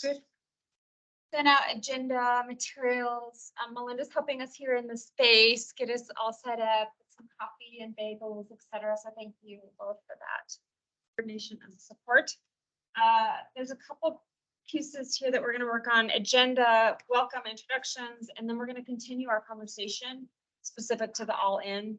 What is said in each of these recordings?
Good. Sent out agenda materials. Melinda's helping us here in the space, get us all set up, with some coffee and bagels, etc. So thank you both for that coordination and support. There's a couple pieces here that we're going to work on: agenda, welcome, introductions, and then we're going to continue our conversation specific to the all-in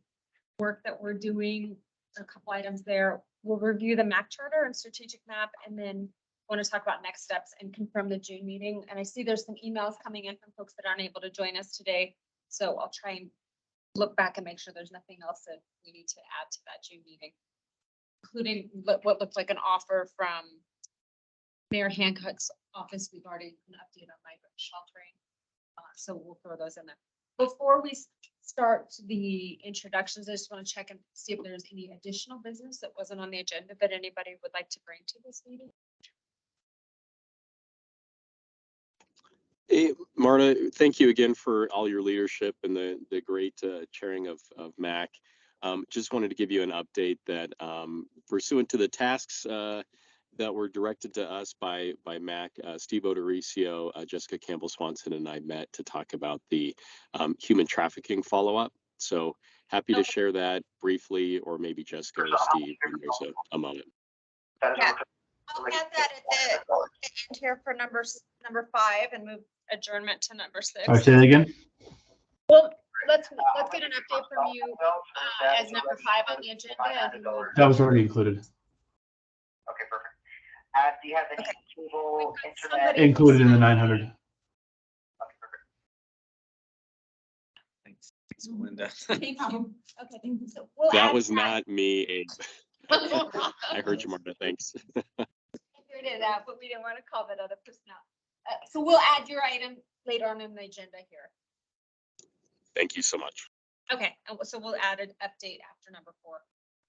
work that we're doing. A couple items there. We'll review the MACC charter and strategic map, and then want to talk about next steps and confirm the June meeting. And I see there's some emails coming in from folks that aren't able to join us today. So I'll try and look back and make sure there's nothing else that we need to add to that June meeting, including what looks like an offer from Mayor Hancock's office. We've already an update on migrant sheltering. So we'll throw those in there. Before we start the introductions, I just want to check and see if there's any additional business that wasn't on the agenda that anybody would like to bring to this meeting. Hey, Marta, thank you again for all your leadership and the great chairing of MACC. Just wanted to give you an update that pursuant to the tasks that were directed to us by MACC, Steve O'Dorisio, Jessica Campbell-Swanson, and I met to talk about the human trafficking follow-up. So happy to share that briefly, or maybe Jessica or Steve when there's a moment. Yeah, I'll add that at the end here for number 5 and move adjournment to number 6. I'll say that again. Well, let's get an update from you as number 5 on the agenda. And That was already included. Okay, perfect. Do you have any cable internet? Included in the 900. Okay, perfect. Thanks, Melinda. Thank you. Okay, thank you. So we'll That add was not me, Abe. I heard you, Marta. Thanks. Figured it out, but we didn't want to call that other person out. So we'll add your item later on in the agenda here. Thank you so much. Okay, and so we'll add an update after number 4.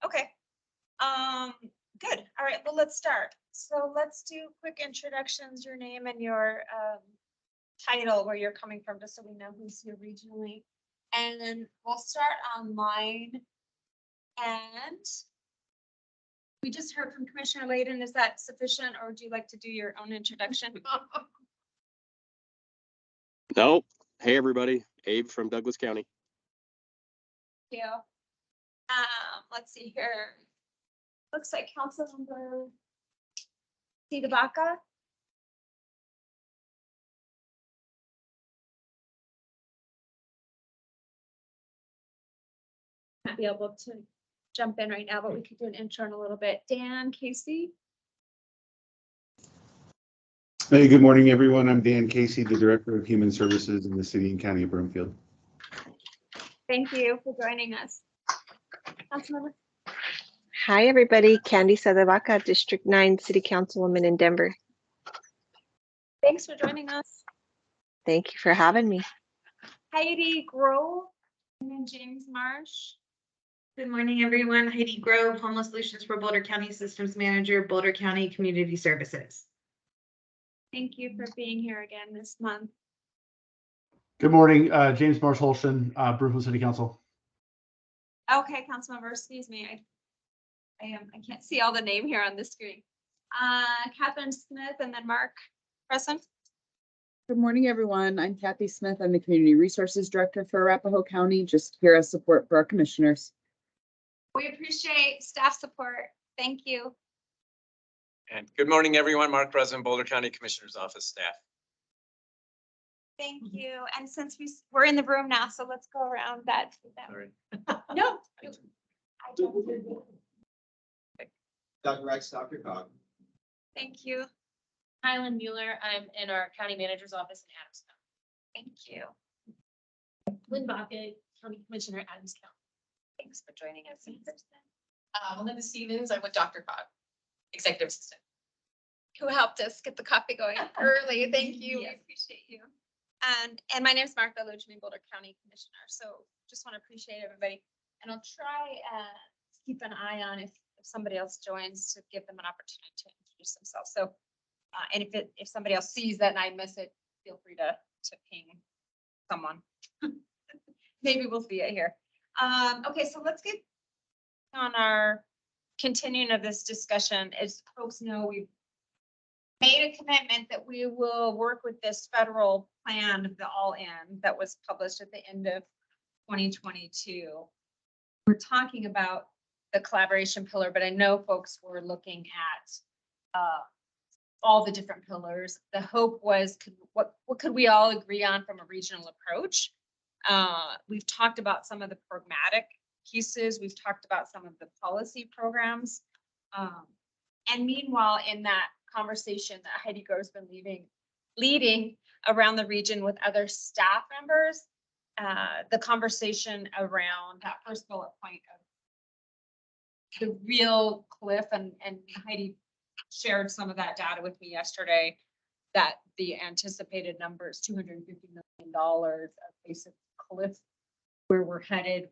Okay. Good. All right. Well, let's start. So let's do quick introductions, your name and your title, where you're coming from, just so we know who's here regionally. And then we'll start online. And we just heard from Commissioner Layden. Is that sufficient, or would you like to do your own introduction? No. Hey, everybody. Abe from Douglas County. Thank you. Let's see here. Looks like Councilmember Vaca. Not be able to jump in right now, but we could do an intro in a little bit. Dan Casey. Hey, good morning, everyone. I'm Dan Casey, the Director of Human Services in the City and County of Broomfield. Thank you for joining us. Councilmember. Hi, everybody. Candy Vaca, District 9 City Councilwoman in Denver. Thanks for joining us. Thank you for having me. Heidi Grove and then James Marsh. Good morning, everyone. Heidi Grove, Homeless Solutions for Boulder County Systems Manager, Boulder County Community Services. Thank you for being here again this month. Good morning, James Marsh Holston, Broomfield City Council. Okay, Councilmember, excuse me. I can't see all the name here on the screen. Catherine Smith and then Mark present. Good morning, everyone. I'm Kathy Smith. I'm the Community Resources Director for Arapahoe County, just here as support for our commissioners. We appreciate staff support. Thank you. And good morning, everyone. Mark President, Boulder County Commissioner's Office staff. Thank you. And since we're in the room now, so let's go around that. Sorry. No. I don't. Dr. Rex, Dr. Cog. Thank you. Kylan Mueller, I'm in our County Manager's Office in Adams County. Thank you. Lynn Baca, County Commissioner, Adams County. Thanks for joining us in person. Melinda Stevens, I'm with Dr. Cog, Executive Assistant. Who helped us get the coffee going early. Thank you. Yes. We appreciate you. And my name is Martha Luchman, Boulder County Commissioner. So just want to appreciate everybody. And I'll try to keep an eye on if somebody else joins to give them an opportunity to introduce themselves. So, and if somebody else sees that and I miss it, feel free to ping someone. Maybe we'll see it here. Okay, so let's get on our continuing of this discussion. As folks know, we've made a commitment that we will work with this federal plan, the all-in, that was published at the end of 2022. We're talking about the collaboration pillar, but I know folks were looking at all the different pillars. The hope was, what could we all agree on from a regional approach? We've talked about some of the pragmatic pieces. We've talked about some of the policy programs. And meanwhile, in that conversation that Heidi Grove's been leading around the region with other staff members, the conversation around that first bullet point of the real cliff, and Heidi shared some of that data with me yesterday, that the anticipated number is $250 million of basic cliff where we're headed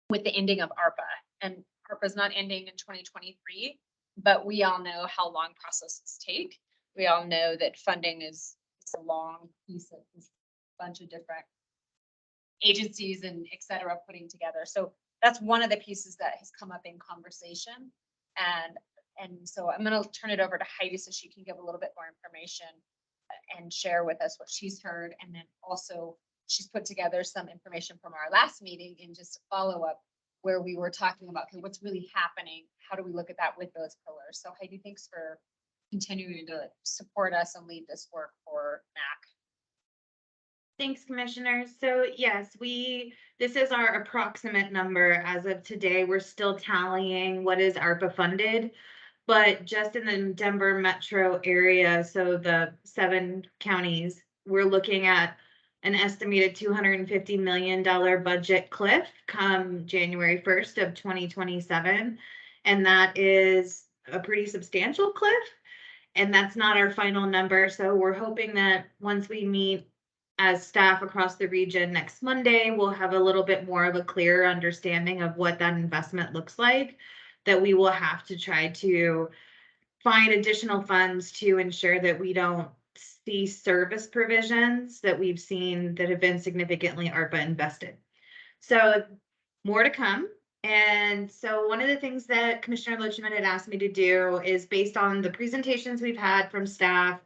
with the ending of ARPA. And ARPA is not ending in 2023, but we all know how long processes take. We all know that funding is a long piece of this bunch of different agencies and et cetera putting together. So that's one of the pieces that has come up in conversation. And so I'm going to turn it over to Heidi so she can give a little bit more information and share with us what she's heard. And then also she's put together some information from our last meeting in just a follow-up where we were talking about, okay, what's really happening? How do we look at that with those pillars? So Heidi, thanks for continuing to support us and lead this work for MACC. Thanks, commissioners. So yes, this is our approximate number as of today. We're still tallying what is ARPA funded, but just in the Denver metro area, so the 7 counties, we're looking at an estimated $250 million budget cliff come January 1st of 2027. And that is a pretty substantial cliff. And that's not our final number. So we're hoping that once we meet as staff across the region next Monday, we'll have a little bit more of a clearer understanding of what that investment looks like, that we will have to try to find additional funds to ensure that we don't see service provisions that we've seen that have been significantly ARPA invested. So more to come. And so one of the things that Commissioner Lichman had asked me to do is, based on the presentations we've had from staff,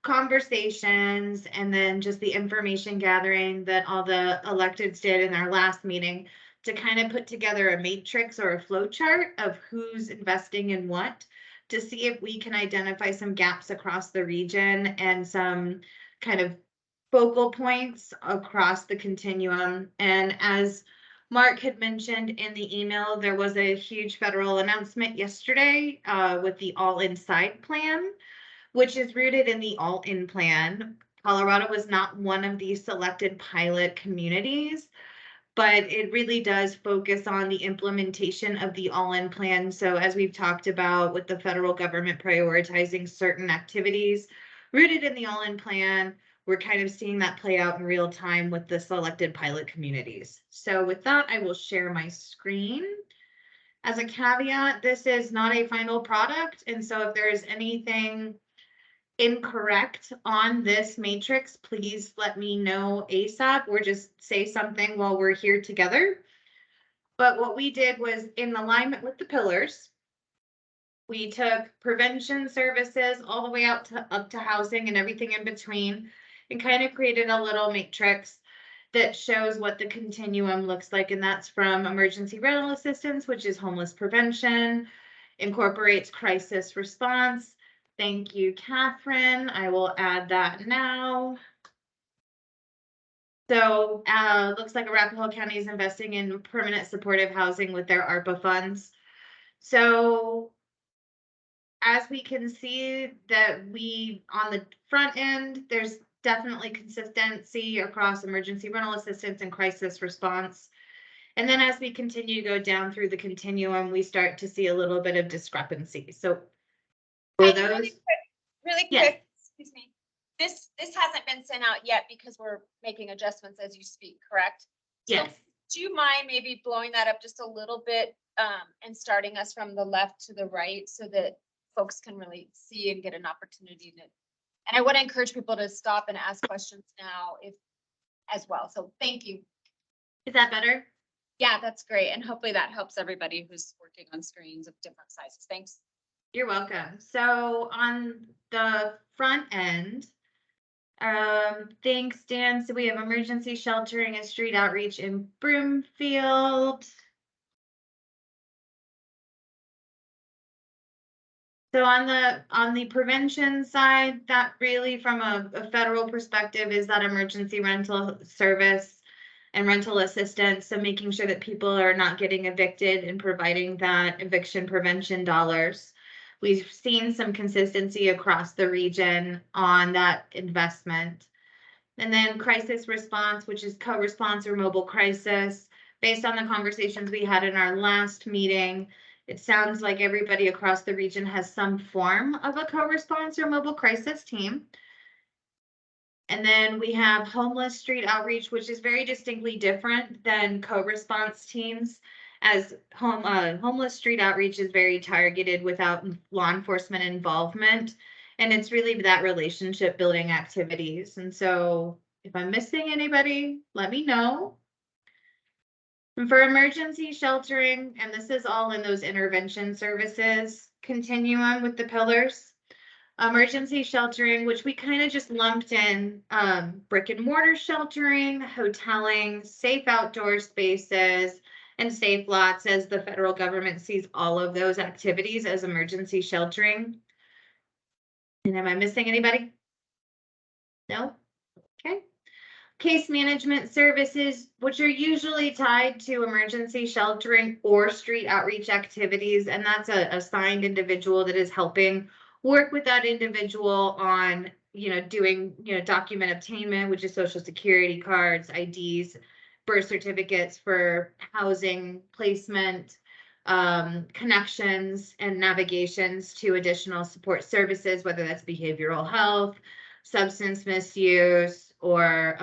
conversations, and then just the information gathering that all the electeds did in our last meeting, to kind of put together a matrix or a flow chart of who's investing in what, to see if we can identify some gaps across the region and some kind of focal points across the continuum. And as Mark had mentioned in the email, there was a huge federal announcement yesterday with the All-In Side Plan, which is rooted in the All-In Plan. Colorado was not one of these selected pilot communities, but it really does focus on the implementation of the All-In Plan. So as we've talked about with the federal government prioritizing certain activities rooted in the All-In Plan, we're kind of seeing that play out in real time with the selected pilot communities. So with that, I will share my screen. As a caveat, this is not a final product. And so if there is anything incorrect on this matrix, please let me know ASAP, or just say something while we're here together. But what we did was, in alignment with the pillars, we took prevention services all the way up to housing and everything in between, and kind of created a little matrix that shows what the continuum looks like. And that's from emergency rental assistance, which is homeless prevention, incorporates crisis response. Thank you, Catherine. I will add that now. So looks like Arapahoe County is investing in permanent supportive housing with their ARPA funds. So as we can see that we, on the front end, there's definitely consistency across emergency rental assistance and crisis response. And then as we continue to go down through the continuum, we start to see a little bit of discrepancy. So for those, really quick, yes. Excuse me. This hasn't been sent out yet because we're making adjustments as you speak, correct? Yes. So do you mind maybe blowing that up just a little bit and starting us from the left to the right so that folks can really see and get an opportunity to. And I want to encourage people to stop and ask questions now as well. So thank you. Is that better? Yeah, that's great. And hopefully that helps everybody who's working on screens of different sizes. Thanks. You're welcome. So on the front end, thanks, Dan. So we have emergency sheltering and street outreach in Broomfield. So on the prevention side, that really from a federal perspective is that emergency rental service and rental assistance. So making sure that people are not getting evicted and providing that eviction prevention dollars. We've seen some consistency across the region on that investment. And then crisis response, which is co-response or mobile crisis. Based on the conversations we had in our last meeting, it sounds like everybody across the region has some form of a co-response or mobile crisis team. And then we have homeless street outreach, which is very distinctly different than co-response teams, as homeless street outreach is very targeted without law enforcement involvement. And it's really that relationship building activities. And so if I'm missing anybody, let me know. And for emergency sheltering, and this is all in those intervention services continuum with the pillars. Emergency sheltering, which we kind of just lumped in brick and mortar sheltering, hoteling, safe outdoor spaces, and safe lots, as the federal government sees all of those activities as emergency sheltering. And am I missing anybody? No? Okay. Case management services, which are usually tied to emergency sheltering or street outreach activities, and that's a assigned individual that is helping work with that individual on, doing, document obtainment, which is social security cards, IDs, birth certificates for housing placement, connections and navigations to additional support services, whether that's behavioral health, substance misuse, or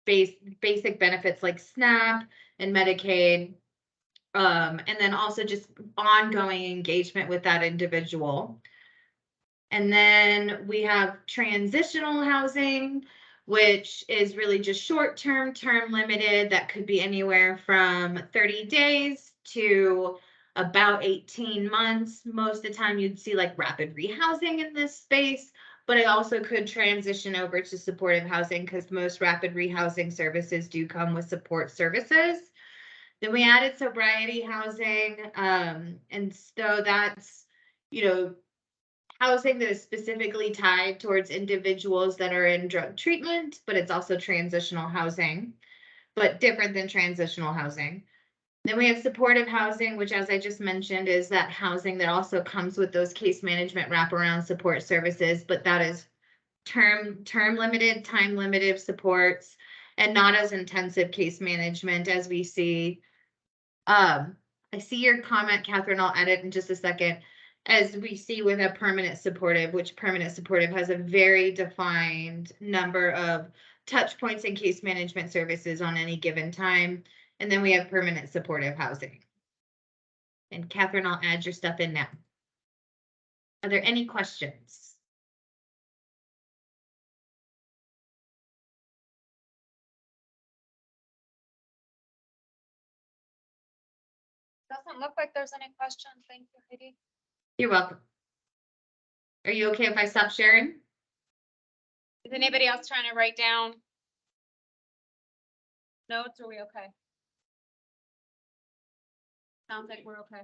basic benefits like SNAP and Medicaid. And then also just ongoing engagement with that individual. And then we have transitional housing, which is really just short-term, term limited. That could be anywhere from 30 days to about 18 months. Most of the time you'd see like rapid rehousing in this space, but it also could transition over to supportive housing because most rapid rehousing services do come with support services. Then we added sobriety housing, and so that's, housing that is specifically tied towards individuals that are in drug treatment, but it's also transitional housing, but different than transitional housing. Then we have supportive housing, which, as I just mentioned, is that housing that also comes with those case management wraparound support services, but that is term limited, time limited supports, and not as intensive case management as we see. I see your comment, Catherine. I'll add it in just a second. As we see with a permanent supportive, which permanent supportive has a very defined number of touch points and case management services on any given time. And then we have permanent supportive housing. And Catherine, I'll add your stuff in now. Are there any questions? Doesn't look like there's any questions. Thank you, Heidi. You're welcome. Are you okay if I stop sharing? Is anybody else trying to write down notes? Or are we okay? Sounds like we're okay.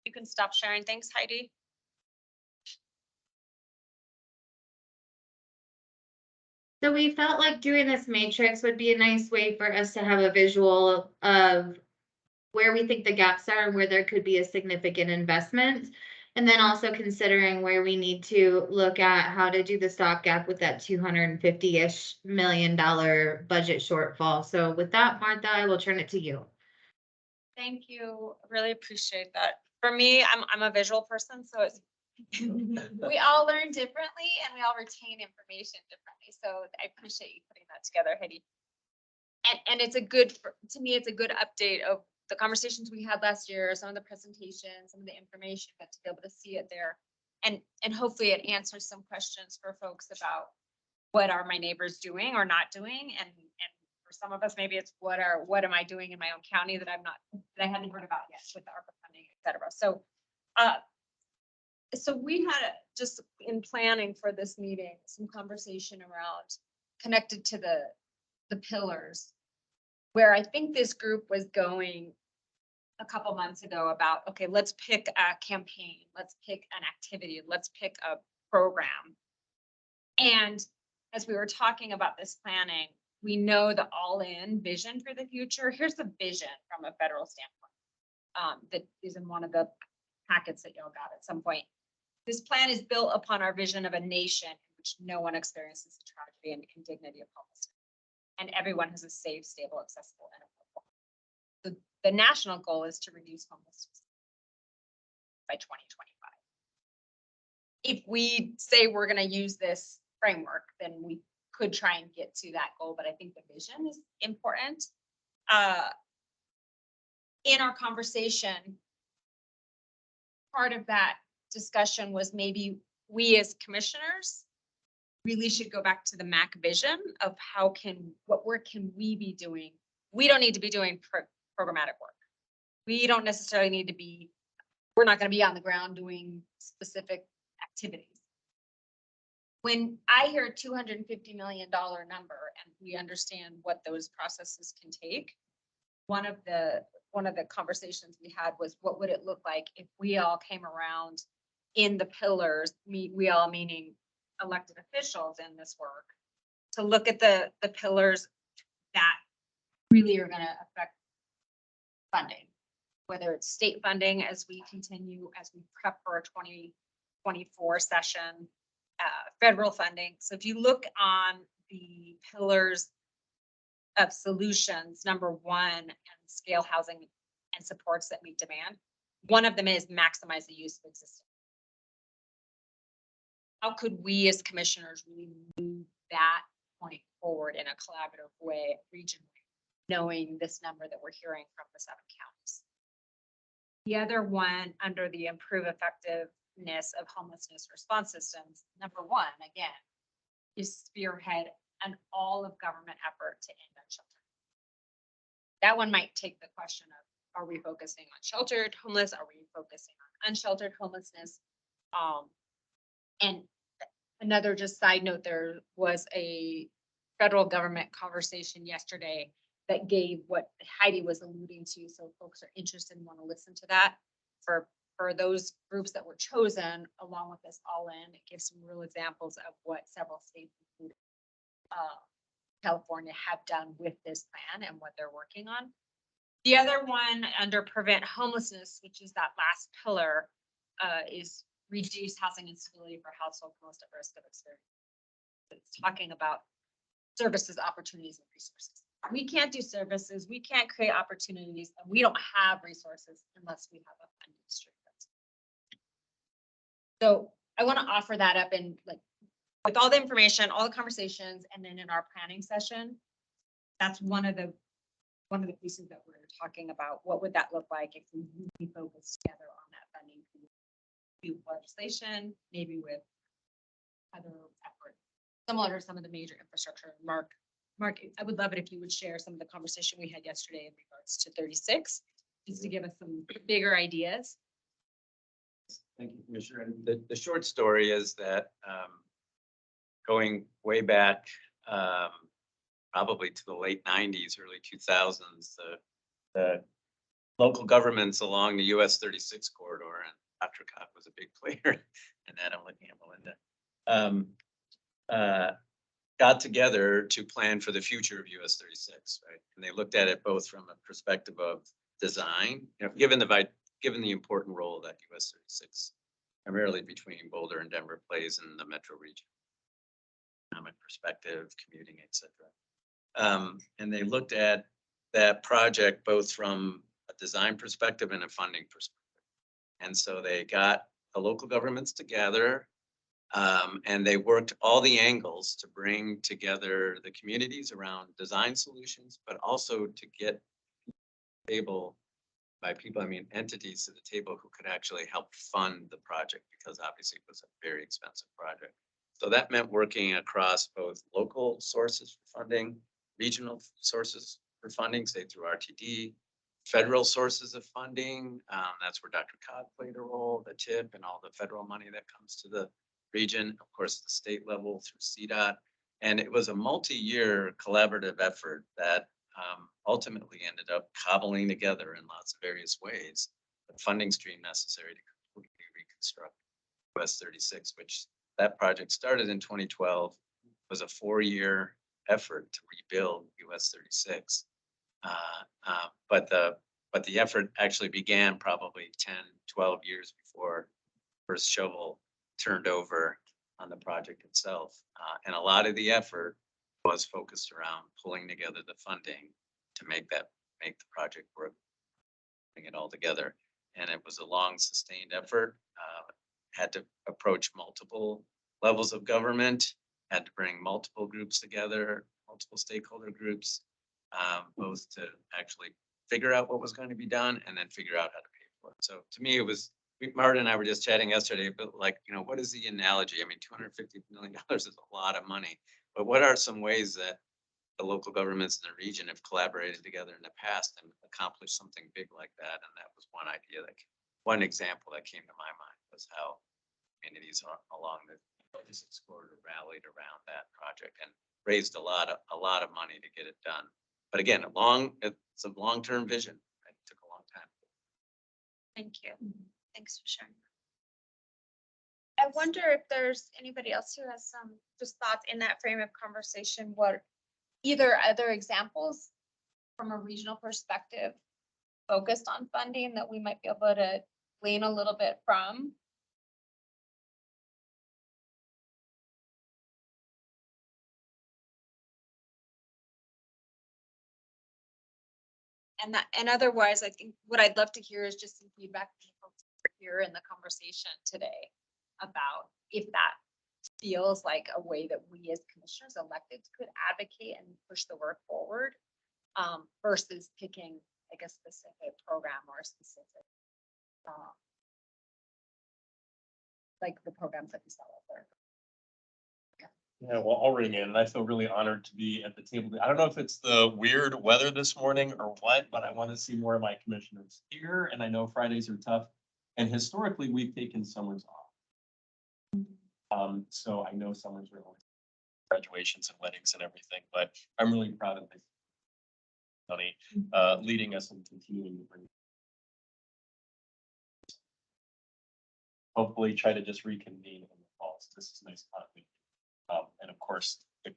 You can stop sharing. Thanks, Heidi. So we felt like doing this matrix would be a nice way for us to have a visual of where we think the gaps are and where there could be a significant investment. And then also considering where we need to look at how to do the stopgap with that $250-ish million budget shortfall. So with that, Martha, I will turn it to you. Thank you. Really appreciate that. For me, I'm a visual person, so it's we all learn differently and we all retain information differently. So I appreciate you putting that together, Heidi. And it's a good, to me, it's a good update of the conversations we had last year, some of the presentations, some of the information, but to be able to see it there. And hopefully it answers some questions for folks about what are my neighbors doing or not doing. And for some of us, maybe it's what am I doing in my own county that I hadn't heard about yet with the ARPA funding, et cetera. So So we had just in planning for this meeting, some conversation around connected to the pillars. Where I think this group was going a couple months ago about, okay, let's pick a campaign, let's pick an activity, let's pick a program. And as we were talking about this planning, we know the all-in vision for the future. Here's the vision from a federal standpoint. That is in one of the packets that y'all got at some point. This plan is built upon our vision of a nation in which no one experiences the tragedy and indignity of homelessness. And everyone has a safe, stable, accessible, and affordable. The national goal is to reduce homelessness by 2025. If we say we're going to use this framework, then we could try and get to that goal, but I think the vision is important. In our conversation, part of that discussion was maybe we as commissioners really should go back to the MACC vision of what work can we be doing? We don't need to be doing programmatic work. We don't necessarily need to be, we're not going to be on the ground doing specific activities. When I hear a $250 million number and we understand what those processes can take, one of the conversations we had was, what would it look like if we all came around in the pillars, we all meaning elected officials in this work, to look at the pillars that really are going to affect funding, whether it's state funding as we continue, as we prep for a 2024 session, federal funding. So if you look on the pillars of solutions, number one, and scale housing and supports that meet demand, one of them is maximize the use of existing. How could we as commissioners really move that point forward in a collaborative way regionally, knowing this number that we're hearing from the 7 counties? The other one, under the improve effectiveness of homelessness response systems, number one, again, is spearhead an all of government effort to end unsheltered. That one might take the question of, are we focusing on sheltered homeless? Are we focusing on unsheltered homelessness? And another just side note, there was a federal government conversation yesterday that gave what Heidi was alluding to. So folks are interested and want to listen to that. For those groups that were chosen along with this all in, it gives some real examples of what several states, including California, have done with this plan and what they're working on. The other one under prevent homelessness, which is that last pillar, is reduce housing instability for households most at risk of experience. It's talking about services, opportunities, and resources. We can't do services, we can't create opportunities, and we don't have resources unless we have a funding stream. So I want to offer that up in with all the information, all the conversations, and then in our planning session, that's one of the pieces that we're talking about. What would that look like if we really focus together on that funding through legislation, maybe with other efforts, similar to some of the major infrastructure. Mark, I would love it if you would share some of the conversation we had yesterday in regards to 36, just to give us some bigger ideas. Thank you, Commissioner. And the short story is that going way back, probably to the late 90s, early 2000s, the local governments along the US 36 corridor, and Dr. Cobb was a big player in that. I'm looking at Melinda. Got together to plan for the future of US 36, right? And they looked at it both from a perspective of design, given the important role that US 36, primarily between Boulder and Denver, plays in the metro region, economic perspective, commuting, etc. And they looked at that project both from a design perspective and a funding perspective. And so they got the local governments together, and they worked all the angles to bring together the communities around design solutions, but also to get able, by people, I mean entities to the table who could actually help fund the project, because obviously it was a very expensive project. So that meant working across both local sources for funding, regional sources for funding, say through RTD, federal sources of funding. That's where Dr. Cobb played a role, the TIP and all the federal money that comes to the region, of course, the state level through CDOT. And it was a multi-year collaborative effort that ultimately ended up cobbling together in lots of various ways the funding stream necessary to completely reconstruct US 36, which that project started in 2012, was a 4-year effort to rebuild US 36. But the effort actually began probably 10, 12 years before first shovel turned over on the project itself. And a lot of the effort was focused around pulling together the funding to make the project work, bring it all together. And it was a long sustained effort, had to approach multiple levels of government, had to bring multiple groups together, multiple stakeholder groups, both to actually figure out what was going to be done and then figure out how to pay for it. So to me, it was, Marta and I were just chatting yesterday, but like, you know, what is the analogy? I mean, $250 million is a lot of money, but what are some ways that the local governments in the region have collaborated together in the past and accomplished something big like that? And that was one idea one example that came to my mind was how communities along the logistics corridor rallied around that project and raised a lot of money to get it done. But again, it's a long-term vision. It took a long time. Thank you. Thanks for sharing. I wonder if there's anybody else who has some just thoughts in that frame of conversation, what either other examples from a regional perspective focused on funding that we might be able to glean a little bit from. And otherwise, I think what I'd love to hear is just some feedback from folks here in the conversation today about if that feels like a way that we as commissioners elected could advocate and push the work forward, versus picking like a specific program or a specific, like the programs that we saw out there. Yeah, well, I'll ring in, and I feel really honored to be at the table. I don't know if it's the weird weather this morning or what, but I want to see more of my commissioners here, and I know Fridays are tough. And historically, we've taken summers off. So I know summers are always graduations and weddings and everything, but I'm really proud of this Tony leading us and continuing to bring. Hopefully, try to just reconvene in the fall. So this is nice continuity. And of course, the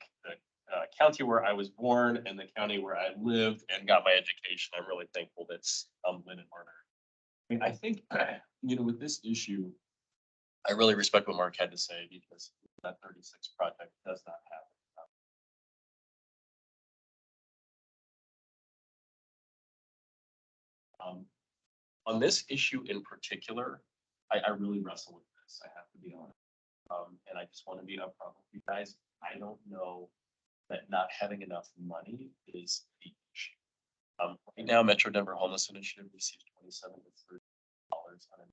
county where I was born and the county where I lived and got my education, I'm really thankful that's Lynn and Marner. I mean, I think, you know, with this issue, I really respect what Mark had to say because that 36 project does not happen. On this issue in particular, I really wrestle with this, I have to be honest. And I just want to be upfront with you guys. I don't know that not having enough money is the issue. Right now, Metro Denver Homeless Initiative receives $27 to $30 on a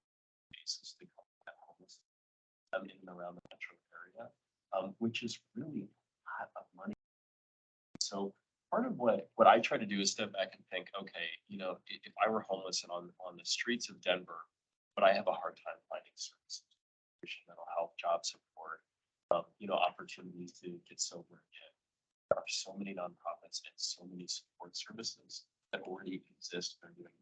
basis to combat homeless in and around the metro area, which is really a lot of money. So part of what I try to do is step back and think, okay, you know, if I were homeless and on the streets of Denver, but I have a hard time finding services, mental health, job support, you know, opportunities to get sober again. There are so many nonprofits and so many support services that already exist. They're doing,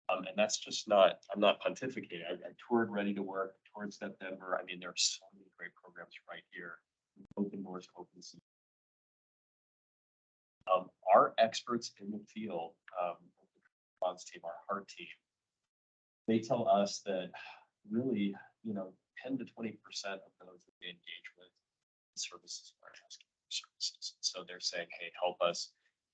and that's just not. I'm not pontificating. I toured Ready to Work, toured Step Denver. I mean, there are so many great programs right here. Open Doors, Open Seas. Our experts in the field, the response team, our heart team, they tell us that really, you know, 10 to 20% of those that they engage with services are asking for services. So they're saying, hey, help us.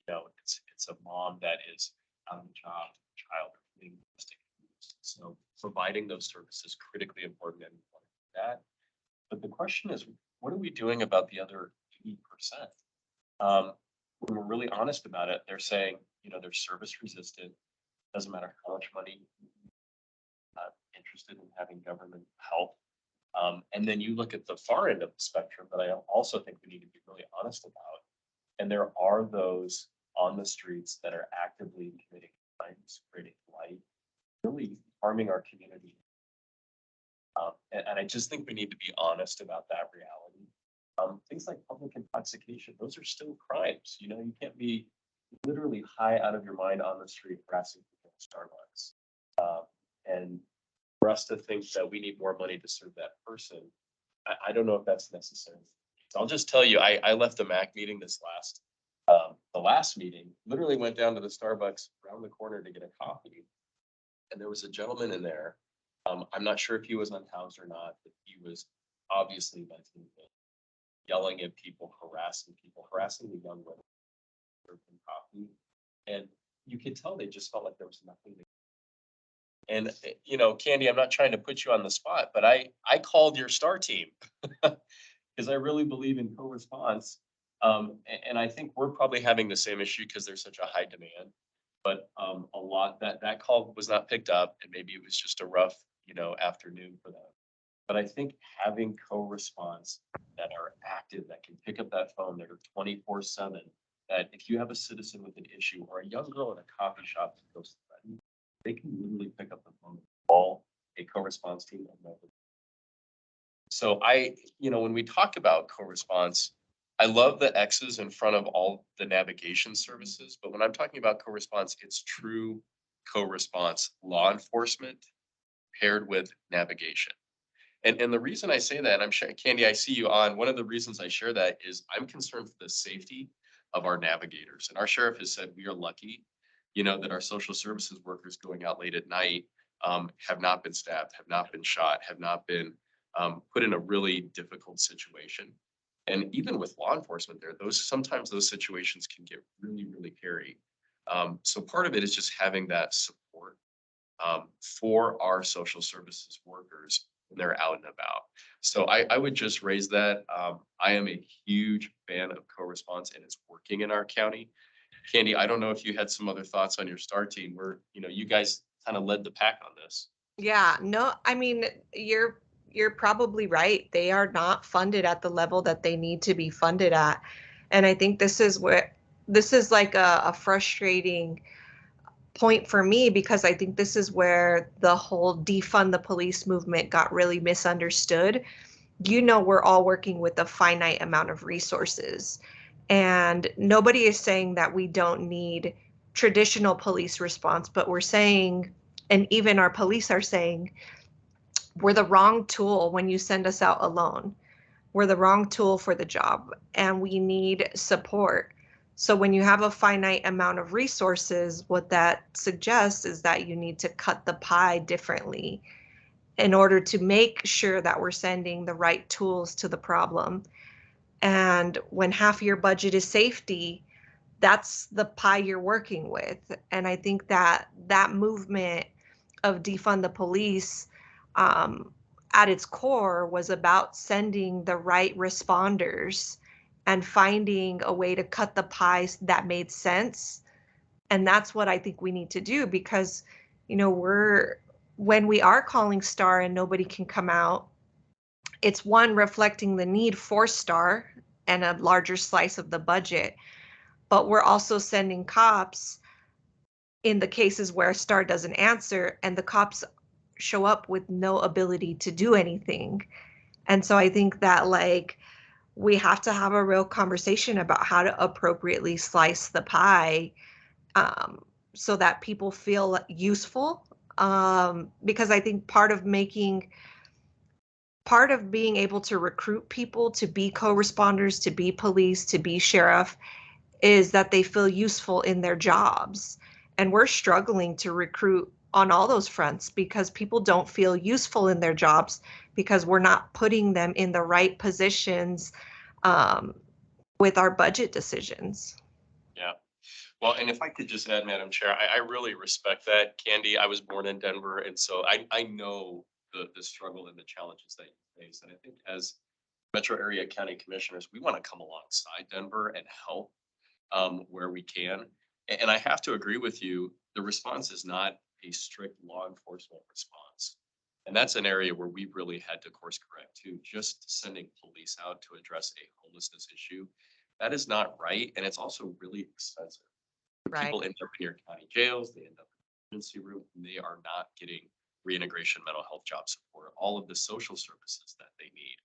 You know, it's a mom that is out of a job, child being domestic abuse. So providing those services critically important and that. But the question is, what are we doing about the other 80%? When we're really honest about it, they're saying, you know, they're service resistant. Doesn't matter how much money interested in having government help. And then you look at the far end of the spectrum that I also think we need to be really honest about. And there are those on the streets that are actively committing crimes harming our community. And I just think we need to be honest about that reality. Things like public intoxication, those are still crimes. You know, you can't be literally high out of your mind on the street harassing people at Starbucks. And for us to think that we need more money to serve that person, I don't know if that's necessary. So I'll just tell you, I left the MACC meeting the last meeting, literally went down to the Starbucks around the corner to get a coffee. And there was a gentleman in there. I'm not sure if he was unhoused or not, but he was obviously venting, yelling at people, harassing the young women, serving coffee. And you could tell they just felt like there was nothing to. And, you know, Candy, I'm not trying to put you on the spot, but I called your STAR team because I really believe in co-response. And I think we're probably having the same issue because there's such a high demand. But a lot that call was not picked up, and maybe it was just a rough, you know, afternoon for them. But I think having co-response that are active, that can pick up that phone, that are 24/7, that if you have a citizen with an issue or a young girl in a coffee shop that goes threatened, they can literally pick up the phone and call a co-response team. So you know, when we talk about co-response, I love the X's in front of all the navigation services, but when I'm talking about co-response, it's true co-response law enforcement paired with navigation. And the reason I say that, and I'm sure, Candy, I see you on, one of the reasons I share that is I'm concerned for the safety of our navigators. And our sheriff has said we are lucky, you know, that our social services workers going out late at night have not been stabbed, have not been shot, have not been put in a really difficult situation. And even with law enforcement there, sometimes those situations can get really, really hairy. So part of it is just having that support for our social services workers when they're out and about. So I would just raise that. I am a huge fan of co-response, and it's working in our county. Candy, I don't know if you had some other thoughts on your STAR team where, you know, you guys kind of led the pack on this. Yeah, no, I mean, you're probably right. They are not funded at the level that they need to be funded at. And I think this is like a frustrating point for me, because I think this is where the whole defund the police movement got really misunderstood. You know, we're all working with a finite amount of resources, and nobody is saying that we don't need traditional police response, but we're saying, and even our police are saying, we're the wrong tool when you send us out alone. We're the wrong tool for the job, and we need support. So when you have a finite amount of resources, what that suggests is that you need to cut the pie differently in order to make sure that we're sending the right tools to the problem. And when half your budget is safety, that's the pie you're working with. And I think that that movement of defund the police at its core was about sending the right responders and finding a way to cut the pies that made sense. And that's what I think we need to do, because, you know, when we are calling STAR and nobody can come out, it's one, reflecting the need for STAR and a larger slice of the budget, but we're also sending cops in the cases where STAR doesn't answer, and the cops show up with no ability to do anything. And so I think that, like, we have to have a real conversation about how to appropriately slice the pie, so that people feel useful. Because I think part of being able to recruit people to be co-responders, to be police, to be sheriff, is that they feel useful in their jobs. And we're struggling to recruit on all those fronts because people don't feel useful in their jobs, because we're not putting them in the right positions with our budget decisions. Yeah. Well, and if I could just add, Madam Chair, I really respect that, Candy. I was born in Denver, and so I know the struggle and the challenges that you face. And I think as metro area county commissioners, we want to come alongside Denver and help where we can. And I have to agree with you, the response is not a strict law enforcement response. And that's an area where we really had to course correct too. Just sending police out to address a homelessness issue, that is not right. And it's also really expensive. Right. People end up in your county jails, they end up in the emergency room, and they are not getting reintegration, mental health, job support, all of the social services that they need.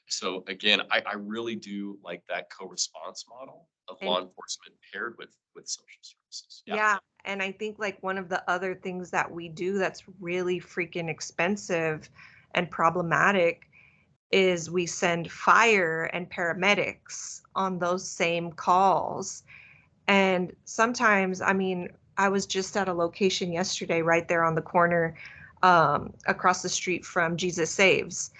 So again, I really do like that co-response model of And- law enforcement paired with social services. Yeah. And I think like one of the other things that we do that's really freaking expensive and problematic is we send fire and paramedics on those same calls. And sometimes, I mean, I was just at a location yesterday right there on the corner across the street from Jesus Saves,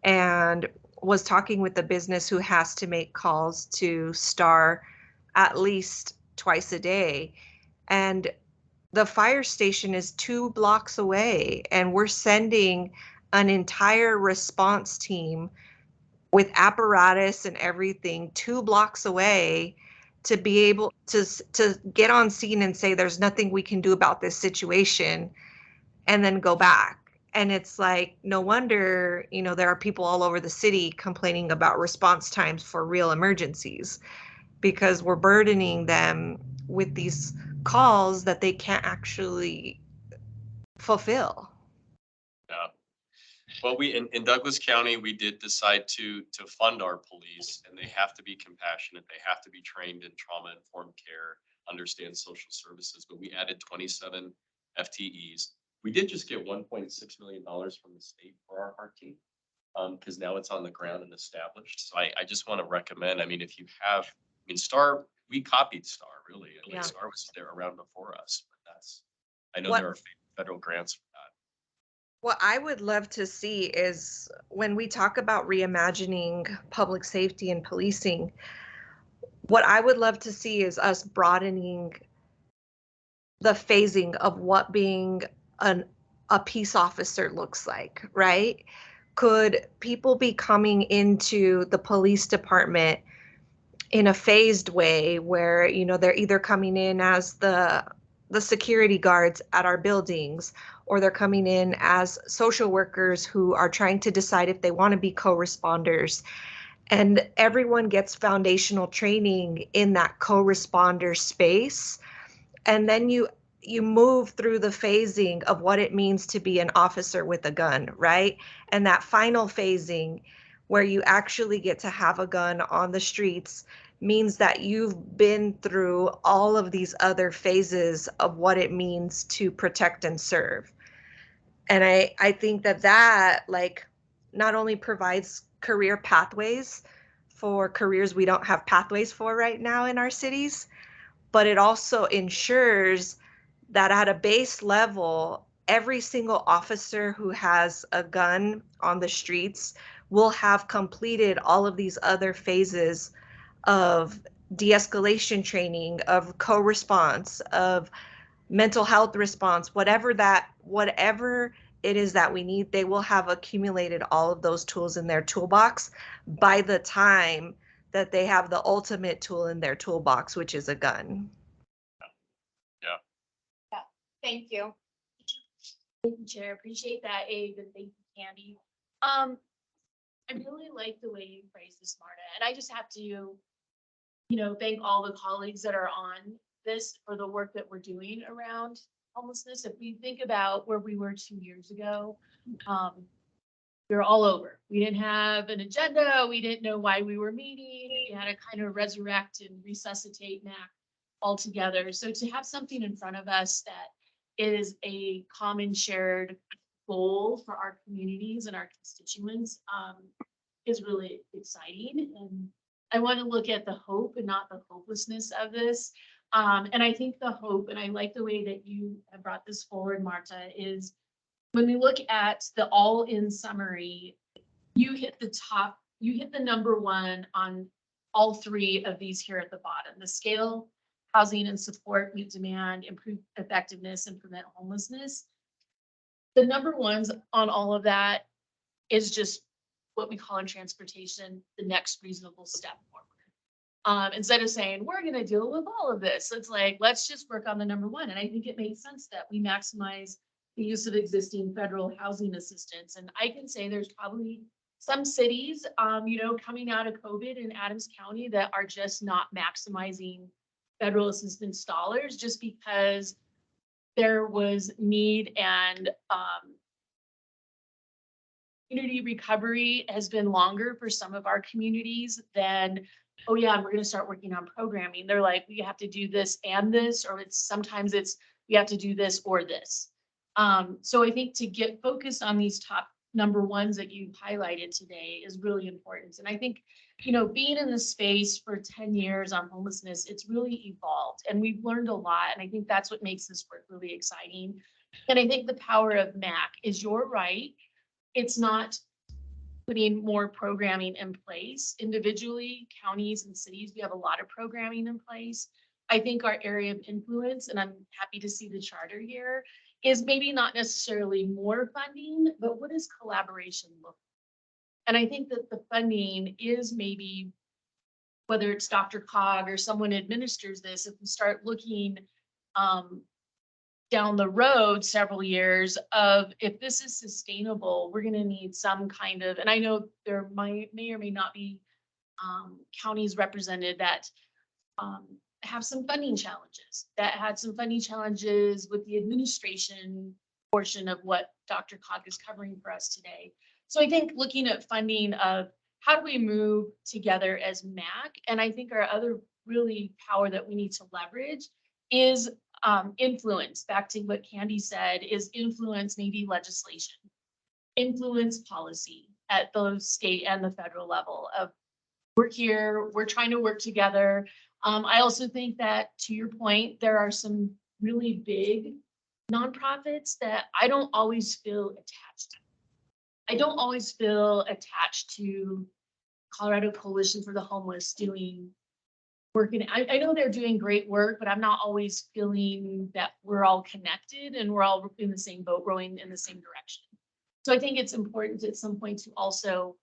and was talking with the business who has to make calls to STAR at least twice a day. And the fire station is 2 blocks away, and we're sending an entire response team with apparatus and everything 2 blocks away to be able to get on scene and say there's nothing we can do about this situation, and then go back. And it's like, no wonder, you know, there are people all over the city complaining about response times for real emergencies, because we're burdening them with these calls that they can't actually fulfill. Yeah. Well, in Douglas County, we did decide to fund our police, and they have to be compassionate. They have to be trained in trauma-informed care, understand social services, but we added 27 FTEs. We did just get $1.6 million from the state for our team, because now it's on the ground and established. So I just want to recommend, I mean, if you have, I mean, STAR, we copied STAR, really. I mean, Yeah. STAR was there around before us, but I know What- there are federal grants for that. What I would love to see is when we talk about reimagining public safety and policing, what I would love to see is us broadening the phasing of what being a peace officer looks like, right? Could people be coming into the police department in a phased way where, you know, they're either coming in as the security guards at our buildings, or they're coming in as social workers who are trying to decide if they want to be co-responders, and everyone gets foundational training in that co-responder space, and then you move through the phasing of what it means to be an officer with a gun, right? And that final phasing where you actually get to have a gun on the streets means that you've been through all of these other phases of what it means to protect and serve. And I think that like not only provides career pathways for careers we don't have pathways for right now in our cities, but it also ensures that at a base level, every single officer who has a gun on the streets will have completed all of these other phases of de-escalation training, of co-response, of mental health response, whatever it is that we need, they will have accumulated all of those tools in their toolbox by the time that they have the ultimate tool in their toolbox, which is a gun. Thank you. Thank you, Chair. Appreciate that, Abe, and thank you, Candy. I really like the way you phrased this, Marta, and I just have to, you know, thank all the colleagues that are on this for the work that we're doing around homelessness. If we think about where we were 2 years ago, we were all over. We didn't have an agenda. We didn't know why we were meeting. We had to kind of resurrect and resuscitate MACC altogether. So to have something in front of us that is a common shared goal for our communities and our constituents is really exciting. And I want to look at the hope and not the hopelessness of this. And I think the hope, and I like the way that you have brought this forward, Marta, is when we look at the all-in summary, you hit the top, you hit the number one on all 3 of these here at the bottom: the scale, housing and support, meet demand, improve effectiveness, and prevent homelessness. The number ones on all of that is just what we call in transportation, the next reasonable step forward. Instead of saying, we're going to deal with all of this, it's like, let's just work on the number one. And I think it makes sense that we maximize the use of existing federal housing assistance. And I can say there's probably some cities, you know, coming out of COVID in Adams County that are just not maximizing federal assistance dollars just because there was need and community recovery has been longer for some of our communities than, oh yeah, we're going to start working on programming. They're like, we have to do this and this, or sometimes it's we have to do this or this. So I think to get focused on these top number ones that you highlighted today is really important. And I think, being in the space for 10 years on homelessness, it's really evolved and we've learned a lot. And I think that's what makes this work really exciting. And I think the power of MACC is, you're right. It's not putting more programming in place. Individually, counties and cities, we have a lot of programming in place. I think our area of influence, and I'm happy to see the charter here, is maybe not necessarily more funding, but what does collaboration look like? And I think that the funding is maybe, whether it's Dr. Cog or someone administers this, if we start looking down the road several years of, if this is sustainable, we're going to need some kind of, and I know there may or may not be counties represented that have some funding challenges, that had some funding challenges with the administration portion of what Dr. Cog is covering for us today. So I think looking at funding of how do we move together as MACC, and I think our other really power that we need to leverage is influence. Back to what Candy said, is influence maybe legislation, influence policy at the state and the federal level of, we're here, we're trying to work together. I also think that, to your point, there are some really big nonprofits that I don't always feel attached to. I don't always feel attached to Colorado Coalition for the Homeless doing work. And I know they're doing great work, but I'm not always feeling that we're all connected and we're all in the same boat, rowing in the same direction. So I think it's important at some point to also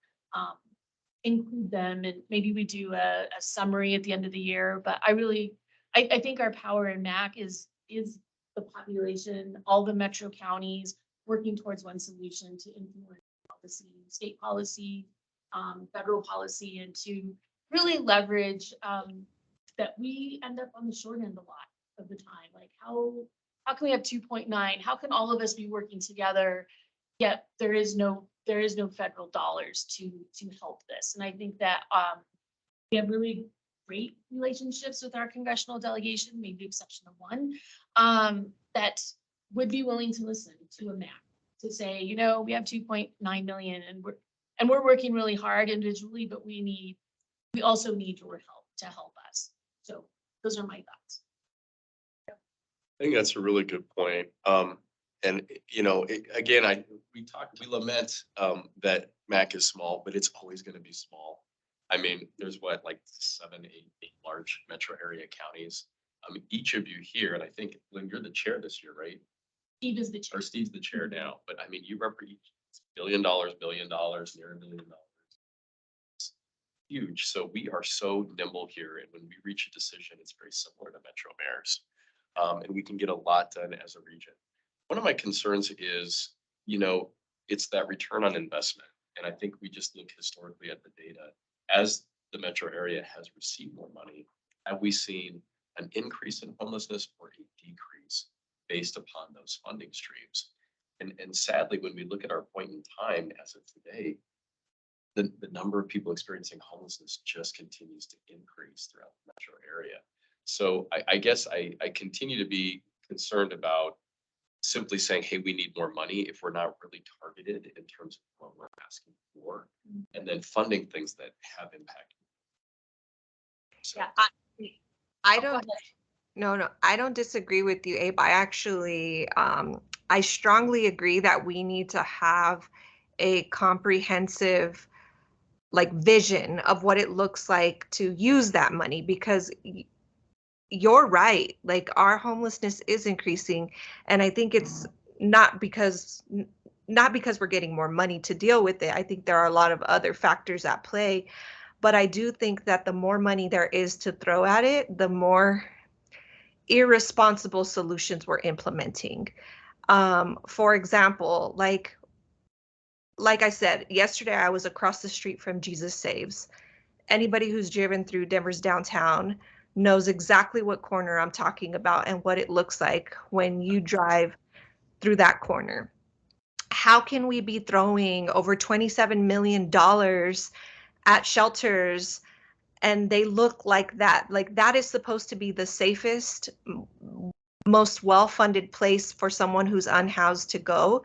include them, and maybe we do a summary at the end of the year. But I think our power in MACC is the population, all the metro counties working towards one solution to influence policy, state policy, federal policy, and to really leverage that we end up on the short end a lot of the time. Like how can we have 2.9? How can all of us be working together, yet there is no federal dollars to help this? And I think that we have really great relationships with our congressional delegation, maybe the exception of one, that would be willing to listen to a MACC to say, we have 2.9 million and we're working really hard individually, but we also need your help to help us. So those are my thoughts. I think that's a really good point. And again, we lament that MACC is small, but it's always going to be small. I mean, there's like 7, 8 large metro area counties. Each of you here, and I think, Lynn, you're the chair this year, right? Steve is the chair. Or Steve's the chair now, but I mean, you represent $1 billion, near $1 billion. It's huge. So we are so nimble here, and when we reach a decision, it's very similar to metro mayors, and we can get a lot done as a region. One of my concerns is, it's that return on investment, and I think we just look historically at the data. As the metro area has received more money, have we seen an increase in homelessness or a decrease based upon those funding streams? And sadly, when we look at our point in time as of today, the number of people experiencing homelessness just continues to increase throughout the metro area. So I guess I continue to be concerned about simply saying, hey, we need more money if we're not really targeted in terms of what we're asking for, and then funding things that have impact. So. Yeah, I don't. No, I don't disagree with you, Abe. I actually, I strongly agree that we need to have a comprehensive, vision of what it looks like to use that money, because you're right. Our homelessness is increasing, and I think it's not because we're getting more money to deal with it. I think there are a lot of other factors at play, but I do think that the more money there is to throw at it, the more irresponsible solutions we're implementing. For example, like I said, yesterday I was across the street from Jesus Saves. Anybody who's driven through Denver's downtown knows exactly what corner I'm talking about and what it looks like when you drive through that corner. how can we be throwing over $27 million at shelters and they look like that? Like that is supposed to be the safest, most well-funded place for someone who's unhoused to go.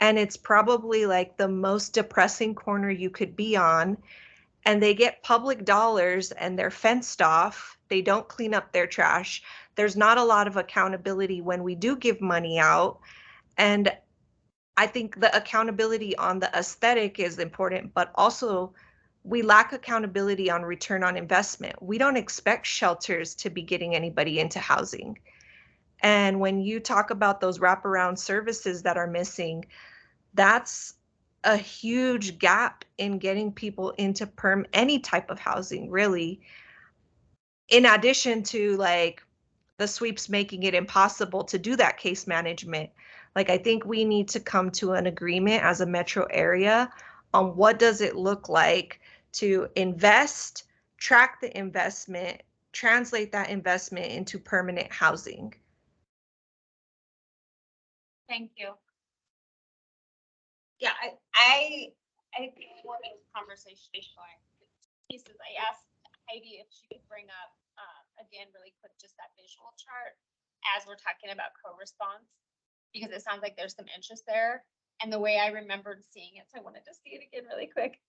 And it's probably like the most depressing corner you could be on. And they get public dollars and they're fenced off. They don't clean up their trash. There's not a lot of accountability when we do give money out. And I think the accountability on the aesthetic is important, but also we lack accountability on return on investment. We don't expect shelters to be getting anybody into housing. And when you talk about those wraparound services that are missing, that's a huge gap in getting people into any type of housing, really. In addition to like the sweeps making it impossible to do that case management. Like I think we need to come to an agreement as a metro area on what does it look like to invest, track the investment, translate that investment into permanent housing. Thank you. Yeah, I think for this conversation, pieces, I asked Heidi if she could bring up, again, really quick, just that visual chart as we're talking about co-response, because it sounds like there's some interest there. And the way I remembered seeing it, so I wanted to see it again really quick,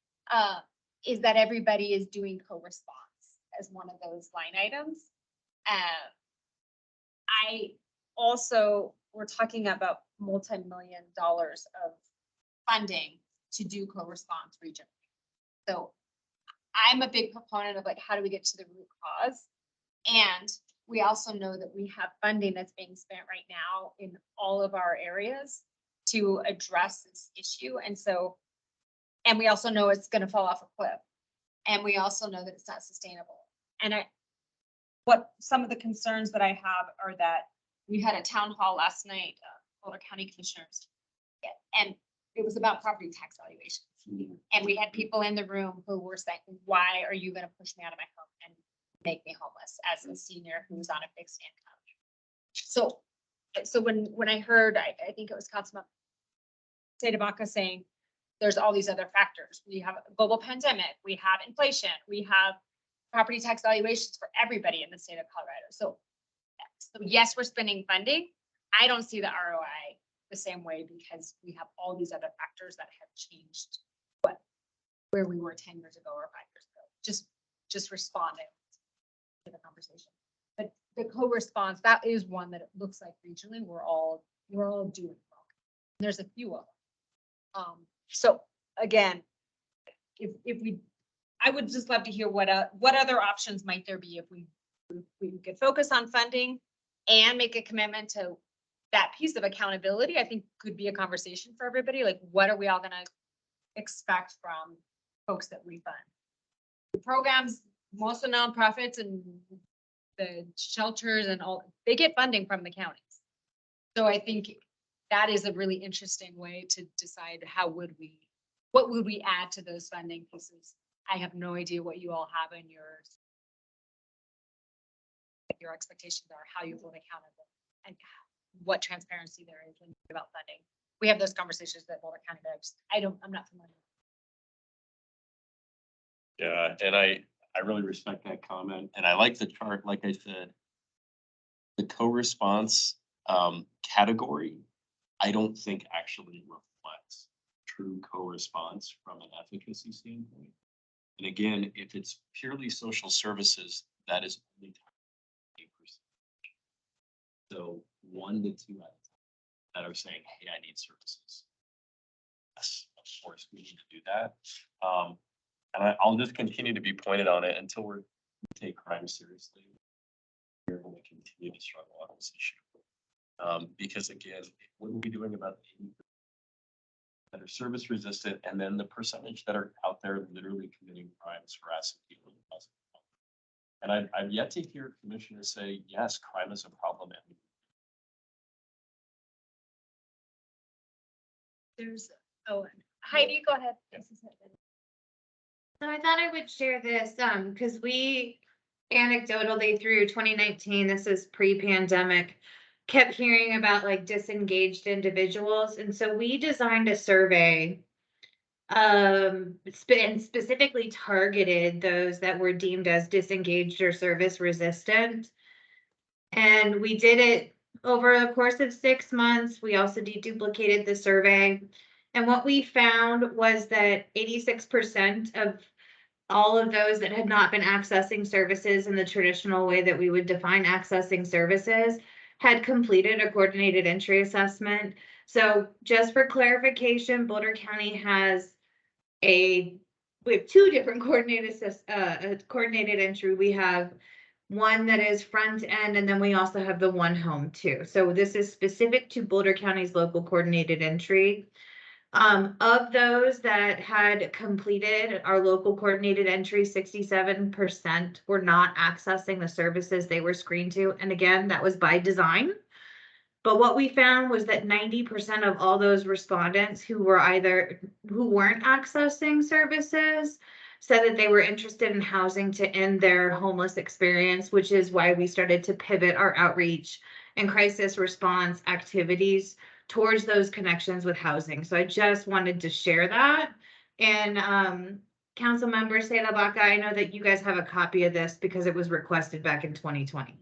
is that everybody is doing co-response as one of those line items. I also, we're talking about multi-million dollars of funding to do co-response regionally. So I'm a big proponent of like, how do we get to the root cause? And we also know that we have funding that's being spent right now in all of our areas to address this issue. And so, and we also know it's going to fall off a cliff. And we also know that it's not sustainable. And what some of the concerns that I have are that we had a town hall last night, Boulder County Commissioners, and it was about property tax valuations. And we had people in the room who were saying, why are you going to push me out of my home and make me homeless as a senior who's on a fixed income? So when I heard, I think it was Councilman Sadabaka saying, there's all these other factors. We have a global pandemic, we have inflation, we have property tax valuations for everybody in the state of Colorado. So yes, we're spending funding. I don't see the ROI the same way because we have all these other factors that have changed where we were 10 years ago or 5 years ago. Just responding to the conversation. But the co-response, that is one that it looks like regionally we're all doing well. There's a few of them. So again, I would just love to hear what other options might there be if we could focus on funding and make a commitment to that piece of accountability. I think could be a conversation for everybody. Like, what are we all going to expect from folks that we fund? The programs, most of the nonprofits and the shelters and all, they get funding from the counties. So I think that is a really interesting way to decide what would we add to those funding pieces. I have no idea what you all have in your expectations are, how you hold accountable, and what transparency there is when you think about funding. We have those conversations that Boulder County does. I'm not familiar. Yeah, and I really respect that comment, and I like the chart. Like I said, the co-response category, I don't think actually reflects true co-response from an efficacy standpoint. And again, if it's purely social services, that is only 8%. So 1 to 2 out of 10 that are saying, hey, I need services. Yes, of course, we need to do that. And I'll just continue to be pointed on it until we take crime seriously. We're going to continue to struggle on this issue. Because again, what are we doing about the that are service resistant, and then the percentage that are out there literally committing crimes, harassing people? And I've yet to hear commissioners say, yes, crime is a problem. Heidi, go ahead. Yeah. So I thought I would share this because we anecdotally through 2019, this is pre-pandemic, kept hearing about like disengaged individuals. And so we designed a survey and specifically targeted those that were deemed as disengaged or service resistant. And we did it over the course of 6 months. We also deduplicated the survey. And what we found was that 86% of all of those that had not been accessing services in the traditional way that we would define accessing services had completed a coordinated entry assessment. So just for clarification, Boulder County has we have two different coordinated entry. We have one that is front end, and then we also have the one home too. So this is specific to Boulder County's local coordinated entry. Of those that had completed our local coordinated entry, 67% were not accessing the services they were screened to. And again, that was by design. But what we found was that 90% of all those respondents who weren't accessing services said that they were interested in housing to end their homeless experience, which is why we started to pivot our outreach and crisis response activities towards those connections with housing. So I just wanted to share that. And Council Member Seda Baca, I know that you guys have a copy of this because it was requested back in 2020.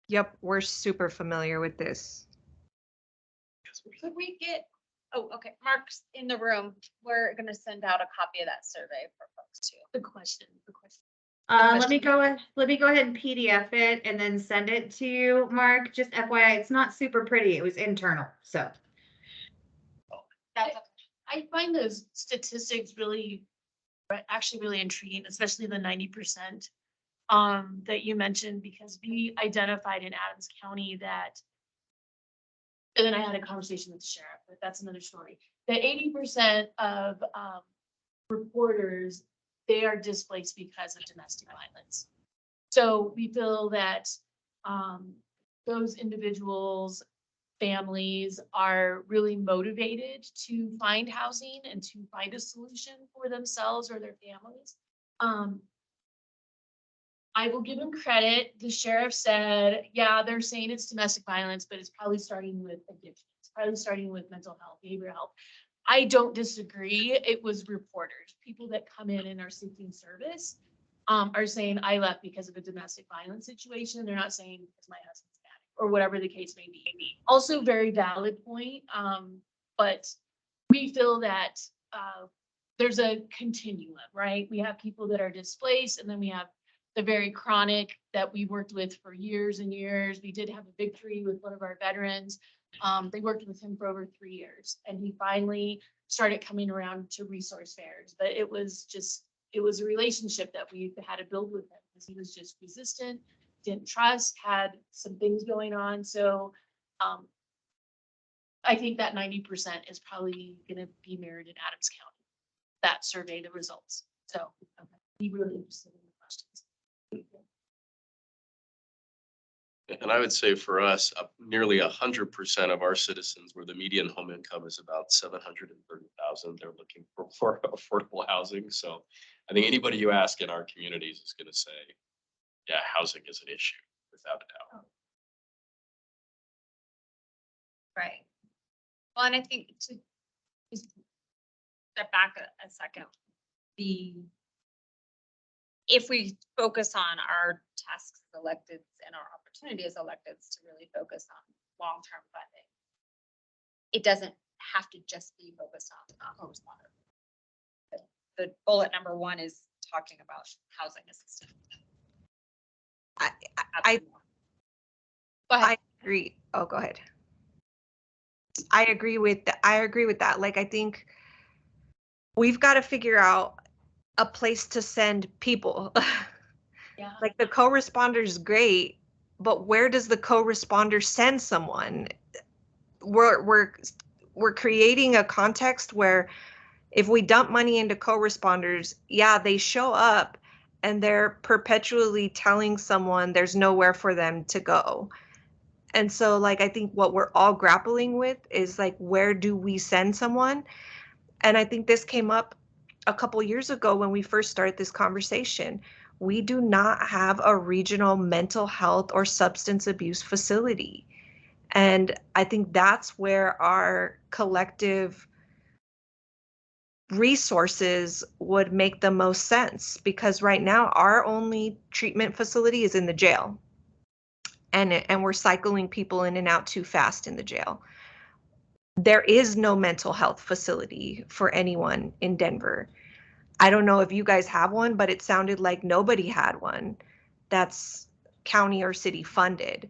Yep, we're super familiar with this. Could we get, oh, okay, Mark's in the room. We're gonna send out a copy of that survey for folks too. The question. Let me go ahead and PDF it and then send it to you, Mark. Just FYI, it's not super pretty. It was internal, so. That's I find those statistics actually really intriguing, especially the 90% that you mentioned, because we identified in Adams County that, and then I had a conversation with the sheriff, but that's another story, that 80% of reporters, they are displaced because of domestic violence. So we feel that those individuals, families are really motivated to find housing and to find a solution for themselves or their families. I will give them credit. The sheriff said, yeah, they're saying it's domestic violence, but it's probably starting with addiction. It's probably starting with mental health, behavioral health. I don't disagree. It was reporters, people that come in and are seeking service, are saying I left because of a domestic violence situation. They're not saying because my husband's bad or whatever the case may be. Also very valid point. But we feel that there's a continuum, right? We have people that are displaced, and then we have the very chronic that we worked with for years and years. We did have a victory with one of our veterans. They worked with him for over 3 years, and he finally started coming around to resource fairs. But it was a relationship that we had to build with him because he was just resistant, didn't trust, had some things going on. So I think that 90% is probably going to be mirrored in Adams County, that survey, the results. So be really interested in the questions. And I would say for us, nearly 100% of our citizens, where the median home income is about 730,000, they're looking for more affordable housing. So I think anybody you ask in our communities is going to say, yeah, housing is an issue without a doubt. right. Well, and I think to just step back a second, if we focus on our tasks as electeds and our opportunity as electeds to really focus on long-term funding, it doesn't have to just be focused on co-responder. The bullet number 1 is talking about housing assistance. I Go ahead. I agree. Oh, go ahead. I agree with that. Like, I think we've got to figure out a place to send people. Yeah. Like, the co-responder is great, but where does the co-responder send someone? We're creating a context where if we dump money into co-responders, yeah, they show up and they're perpetually telling someone there's nowhere for them to go. And so, like, I think what we're all grappling with is, like, where do we send someone? And I think this came up a couple years ago when we first started this conversation. We do not have a regional mental health or substance abuse facility. And I think that's where our collective resources would make the most sense, because right now our only treatment facility is in the jail. And we're cycling people in and out too fast in the jail. There is no mental health facility for anyone in Denver. I don't know if you guys have one, but it sounded like nobody had one that's county or city funded.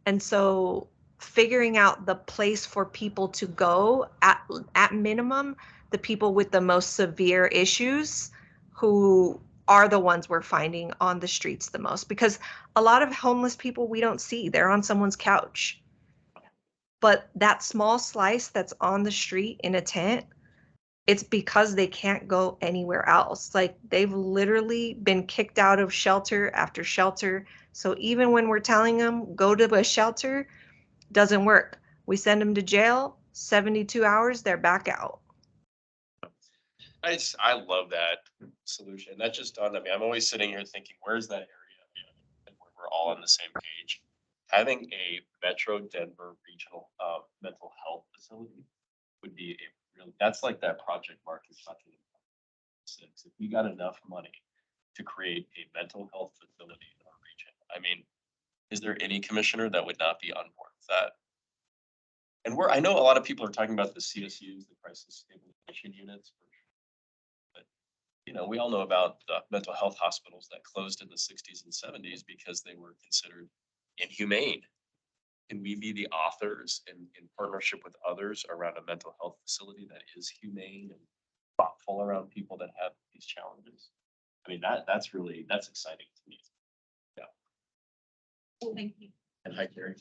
And so figuring out the place for people to go at minimum, the people with the most severe issues who are the ones we're finding on the streets the most, because a lot of homeless people we don't see, they're on someone's couch. But that small slice that's on the street in a tent, it's because they can't go anywhere else. Like, they've literally been kicked out of shelter after shelter. So even when we're telling them go to a shelter, doesn't work. We send them to jail, 72 hours, they're back out. I love that solution. That just dawned on me. I'm always sitting here thinking, where's that area where we're all on the same page? Having a Metro Denver regional mental health facility would be a really, that's like that project Mark is talking about. If we got enough money to create a mental health facility in our region, I mean, is there any commissioner that would not be on board with that? And I know a lot of people are talking about the CSUs, the crisis stabilization units. But, you know, we all know about the mental health hospitals that closed in the 60s and 70s because they were considered inhumane. Can we be the authors in partnership with others around a mental health facility that is humane and thoughtful around people that have these challenges? I mean, that's exciting to me. Yeah. Well, thank you. And hi, Carrie.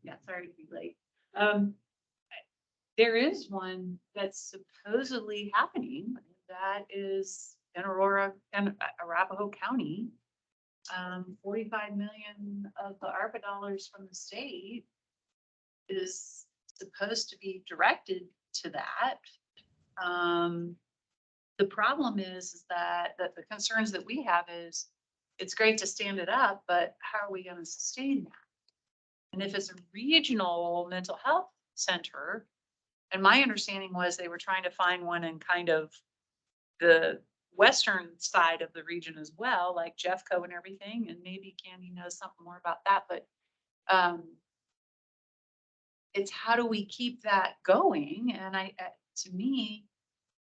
Yeah, sorry to be late. There is one that's supposedly happening. That is in Aurora and Arapahoe County. 45 million of the ARPA dollars from the state is supposed to be directed to that. The problem is that the concerns that we have is it's great to stand it up, but how are we going to sustain that? And if it's a regional mental health center, and my understanding was they were trying to find one in kind of the western side of the region as well, like Jeffco and everything, and maybe Candy knows something more about that, but it's how do we keep that going? And to me,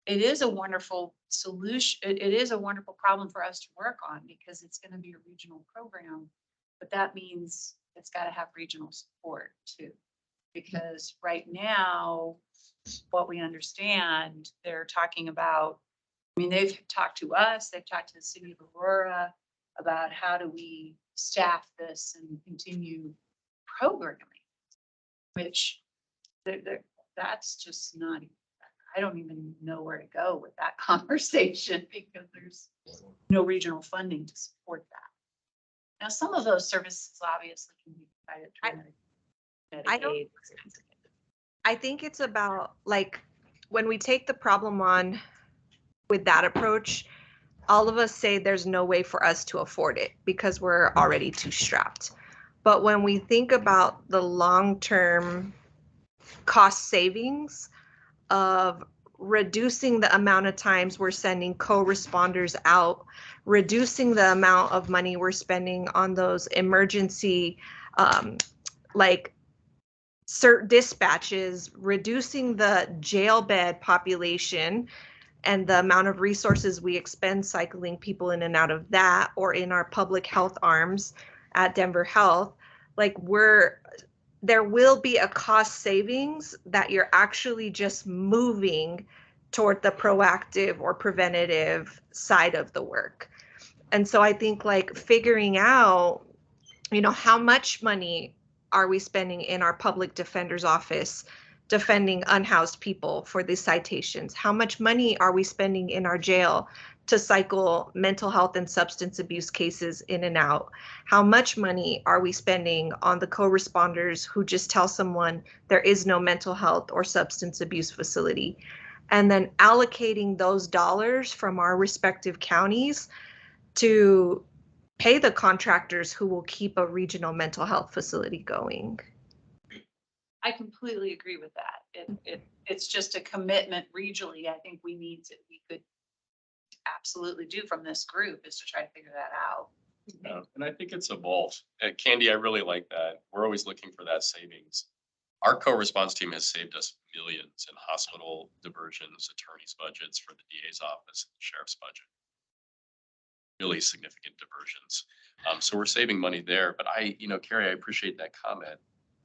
it is a wonderful solution. It is a wonderful problem for us to work on because it's going to be a regional program, but that means it's got to have regional support too. Because right now, what we understand, they're talking about, I mean, they've talked to us, they've talked to the city of Aurora about how do we staff this and continue programming, which that's just not, I don't even know where to go with that conversation because there's no regional funding to support that. Now, some of those services obviously can be provided through Medicaid. I think it's about, like, when we take the problem on with that approach, all of us say there's no way for us to afford it because we're already too strapped. But when we think about the long-term cost savings of reducing the amount of times we're sending co-responders out, reducing the amount of money we're spending on those emergency like CERT dispatches, reducing the jail bed population and the amount of resources we expend cycling people in and out of that, or in our public health arms at Denver Health, like there will be a cost savings that you're actually just moving toward the proactive or preventative side of the work. And so I think, like, figuring out, you know, how much money are we spending in our public defender's office defending unhoused people for these citations? How much money are we spending in our jail to cycle mental health and substance abuse cases in and out? How much money are we spending on the co-responders who just tell someone there is no mental health or substance abuse facility? And then allocating those dollars from our respective counties to pay the contractors who will keep a regional mental health facility going. I completely agree with that. It's just a commitment regionally. I think we could absolutely do from this group is to try to figure that out. Yeah, and I think it's evolved. Candy, I really like that. We're always looking for that savings. Our co-response team has saved us millions in hospital diversions, attorneys' budgets for the DA's office, and the sheriff's budget. Really significant diversions. So we're saving money there. But Carrie, I appreciate that comment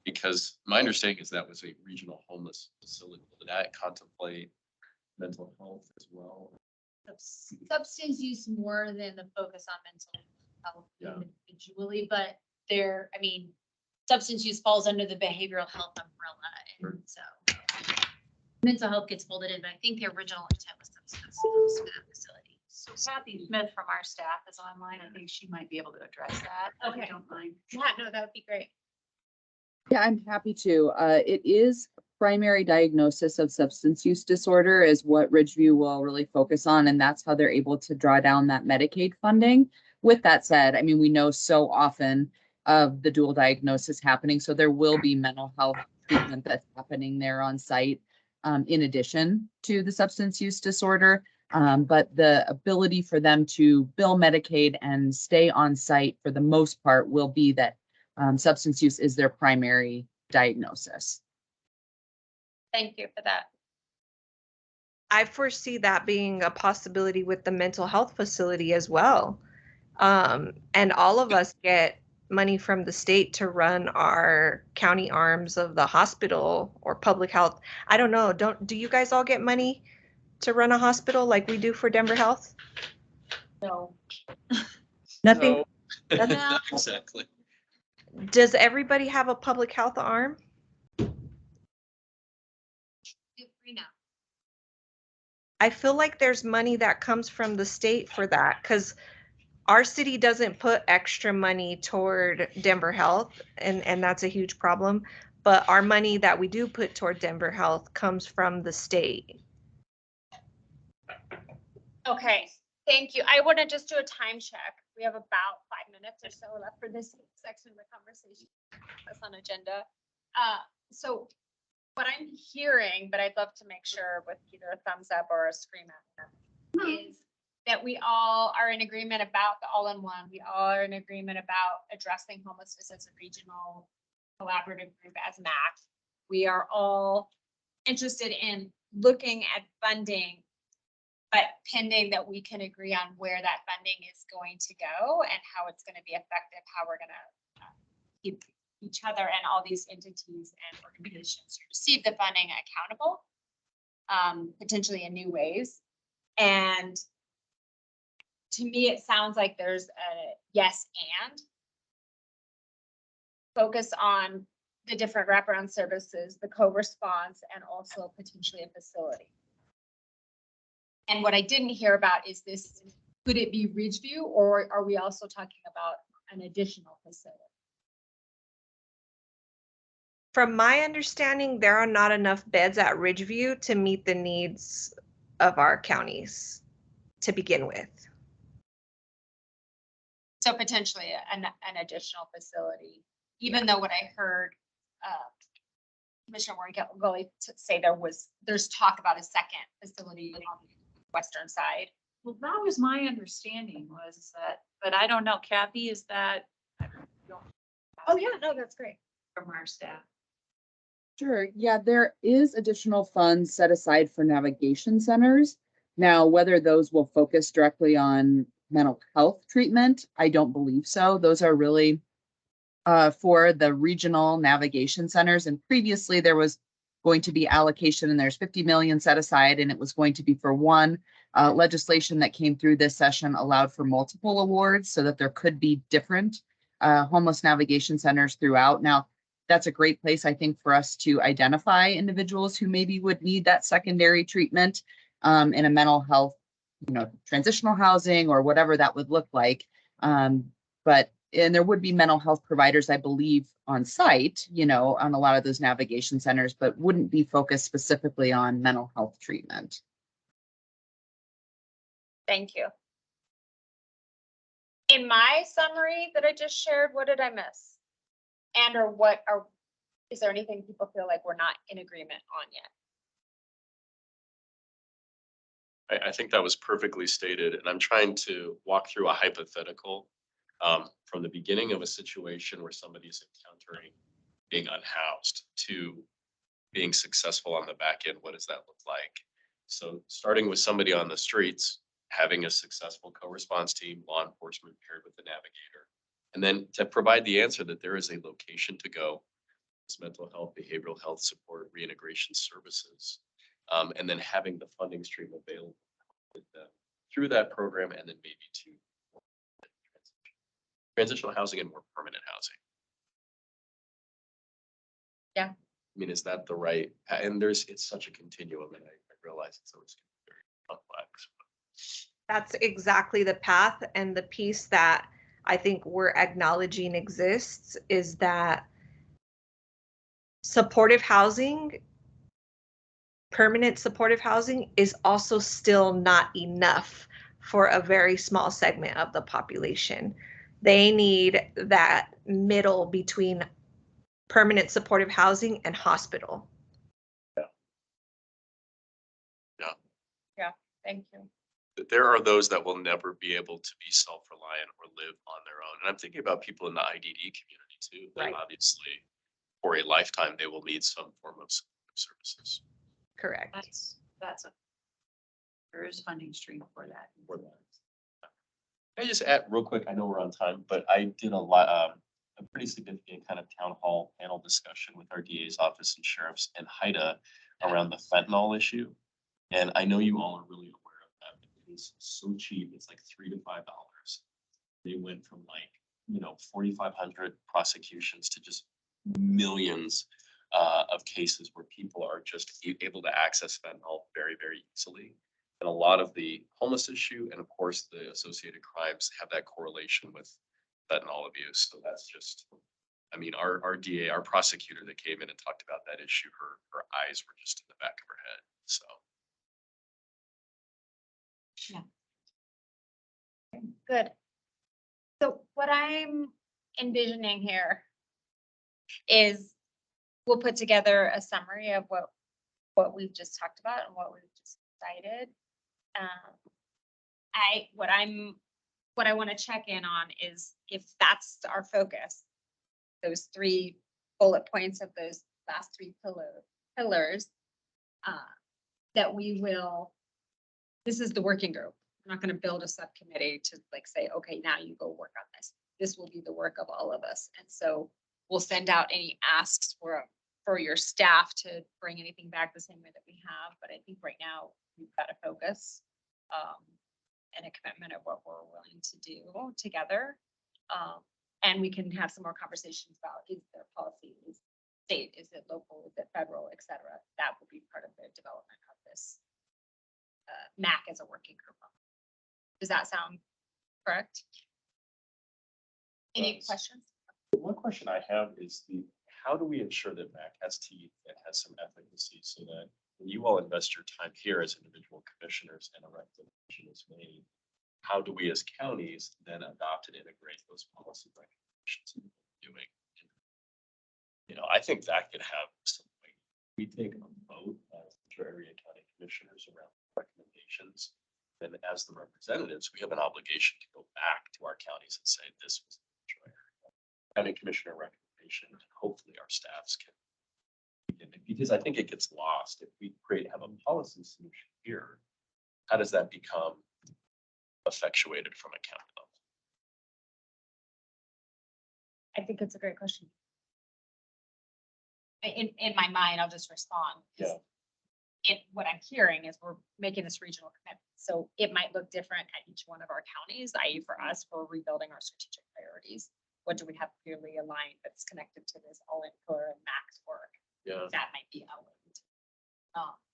because my understanding is that was a regional homeless facility. Did that contemplate mental health as well? Substance use more than the focus on mental health Yeah. individually, but substance use falls under the behavioral health umbrella, and so mental health gets folded in, but I think the original intent was substance use for that facility. So Kathy Smith from our staff is online. I think she might be able to address that. If you Okay. don't mind. Yeah, no, that would be great. Yeah, I'm happy to. It is primary diagnosis of substance use disorder is what Ridgeview will really focus on, and that's how they're able to draw down that Medicaid funding. With that said, we know so often of the dual diagnosis happening, so there will be mental health treatment that's happening there on site, in addition to the substance use disorder. But the ability for them to bill Medicaid and stay on site for the most part will be that substance use is their primary diagnosis. Thank you for that. I foresee that being a possibility with the mental health facility as well. And all of us get money from the state to run our county arms of the hospital or public health. I don't know. Do you guys all get money to run a hospital like we do for Denver Health? No. Nothing. No. Nothing? Exactly. Does everybody have a public health arm? Feel free now. I feel like there's money that comes from the state for that because our city doesn't put extra money toward Denver Health, and that's a huge problem. But our money that we do put toward Denver Health comes from the state. Okay, thank you. I want to just do a time check. We have about 5 minutes or so left for this section of the conversation. That's on agenda. So what I'm hearing, but I'd love to make sure with either a thumbs up or a scream at them, is that we all are in agreement about the all-in-one. We all are in agreement about addressing homelessness as a regional collaborative group as MACC. We are all interested in looking at funding, but pending that we can agree on where that funding is going to go and how it's going to be effective, how we're going to keep each other and all these entities and organizations who receive the funding accountable, potentially in new ways. And to me, it sounds like there's a yes and focus on the different wraparound services, the co-response, and also potentially a facility. And what I didn't hear about is this, could it be Ridgeview, or are we also talking about an additional facility? From my understanding, there are not enough beds at Ridgeview to meet the needs of our counties to begin with. So potentially an additional facility, even though what I heard Commissioner Warren Gully say there's talk about a second facility on the western side. Well, that was my understanding was that, but I don't know, Kathy, is that? Oh yeah, no, that's great. From our staff. Sure. Yeah, there is additional funds set aside for navigation centers. Now, whether those will focus directly on mental health treatment, I don't believe so. Those are really for the regional navigation centers. And previously there was going to be allocation and there's 50 million set aside, and it was going to be for one. Legislation that came through this session allowed for multiple awards so that there could be different homeless navigation centers throughout. Now, that's a great place, I think, for us to identify individuals who maybe would need that secondary treatment in a mental health, transitional housing or whatever that would look like. And there would be mental health providers, I believe, on site, on a lot of those navigation centers, but wouldn't be focused specifically on mental health treatment. Thank you. In my summary that I just shared, what did I miss? And or what are, is there anything people feel like we're not in agreement on yet? I think that was perfectly stated, and I'm trying to walk through a hypothetical from the beginning of a situation where somebody's encountering being unhoused to being successful on the back end. What does that look like? So starting with somebody on the streets, having a successful co-response team, law enforcement paired with the navigator, and then to provide the answer that there is a location to go, it's mental health, behavioral health support, reintegration services, and then having the funding stream available with them through that program, and then maybe to transitional housing and more permanent housing. Yeah. I mean, is that the right, and it's such a continuum, and I realize it's always very complex. That's exactly the path, and the piece that I think we're acknowledging exists is that supportive housing, permanent supportive housing, is also still not enough for a very small segment of the population. They need that middle between permanent supportive housing and hospital. Yeah, thank you. There are those that will never be able to be self-reliant or live on their own. And I'm thinking about people in the IDD community too. They Right. obviously, for a lifetime, they will need some form of services. Correct. There is funding stream for that. For that. Can I just add real quick? I know we're on time, but I did a lot, a pretty significant kind of town hall panel discussion with our DA's office and sheriffs and HIDA around the fentanyl issue. And I know you all are really aware of that. It is so cheap. It's like $3 to $5. They went from 4,500 prosecutions to just millions of cases where people are just able to access fentanyl very, very easily. And a lot of the homeless issue and of course the associated crimes have that correlation with fentanyl abuse. So that's just, I mean, our DA, our prosecutor that came in and talked about that issue, her eyes were just in the back of her head. So. Good. So what I'm envisioning here is we'll put together a summary of what we've just talked about and what we've just decided. What I want to check in on is if that's our focus, those 3 bullet points of those last 3 pillars, that we will, this is the working group. I'm not going to build a subcommittee to say, okay, now you go work on this. This will be the work of all of us. And so we'll send out any asks for your staff to bring anything back the same way that we have. But I think right now we've got a focus and a commitment of what we're willing to do together. And we can have some more conversations about, is there policy, is state, is it local, is it federal, et cetera. That will be part of the development of this MACC as a working group. Does that sound correct? Any questions? One question I have is how do we ensure that MACC has teeth and has some efficacy so that when you all invest your time here as individual commissioners and a recommendation is made, how do we as counties then adopt and integrate those policy recommendations doing? I think that could have some weight. We take a vote as area county commissioners around recommendations. And as the representatives, we have an obligation to go back to our counties and say, this was the county commissioner recommendation. And hopefully our staffs can, because I think it gets lost. If we have a policy solution here, how does that become effectuated from a county level? I think it's a great question. In my mind, I'll just respond. Yeah. What I'm hearing is we're making this regional commitment. So it might look different at each one of our counties, i.e. for us, we're rebuilding our strategic priorities. What do we have clearly aligned that's connected to this all-in pillar and MACC work? Yeah. That might be outlined.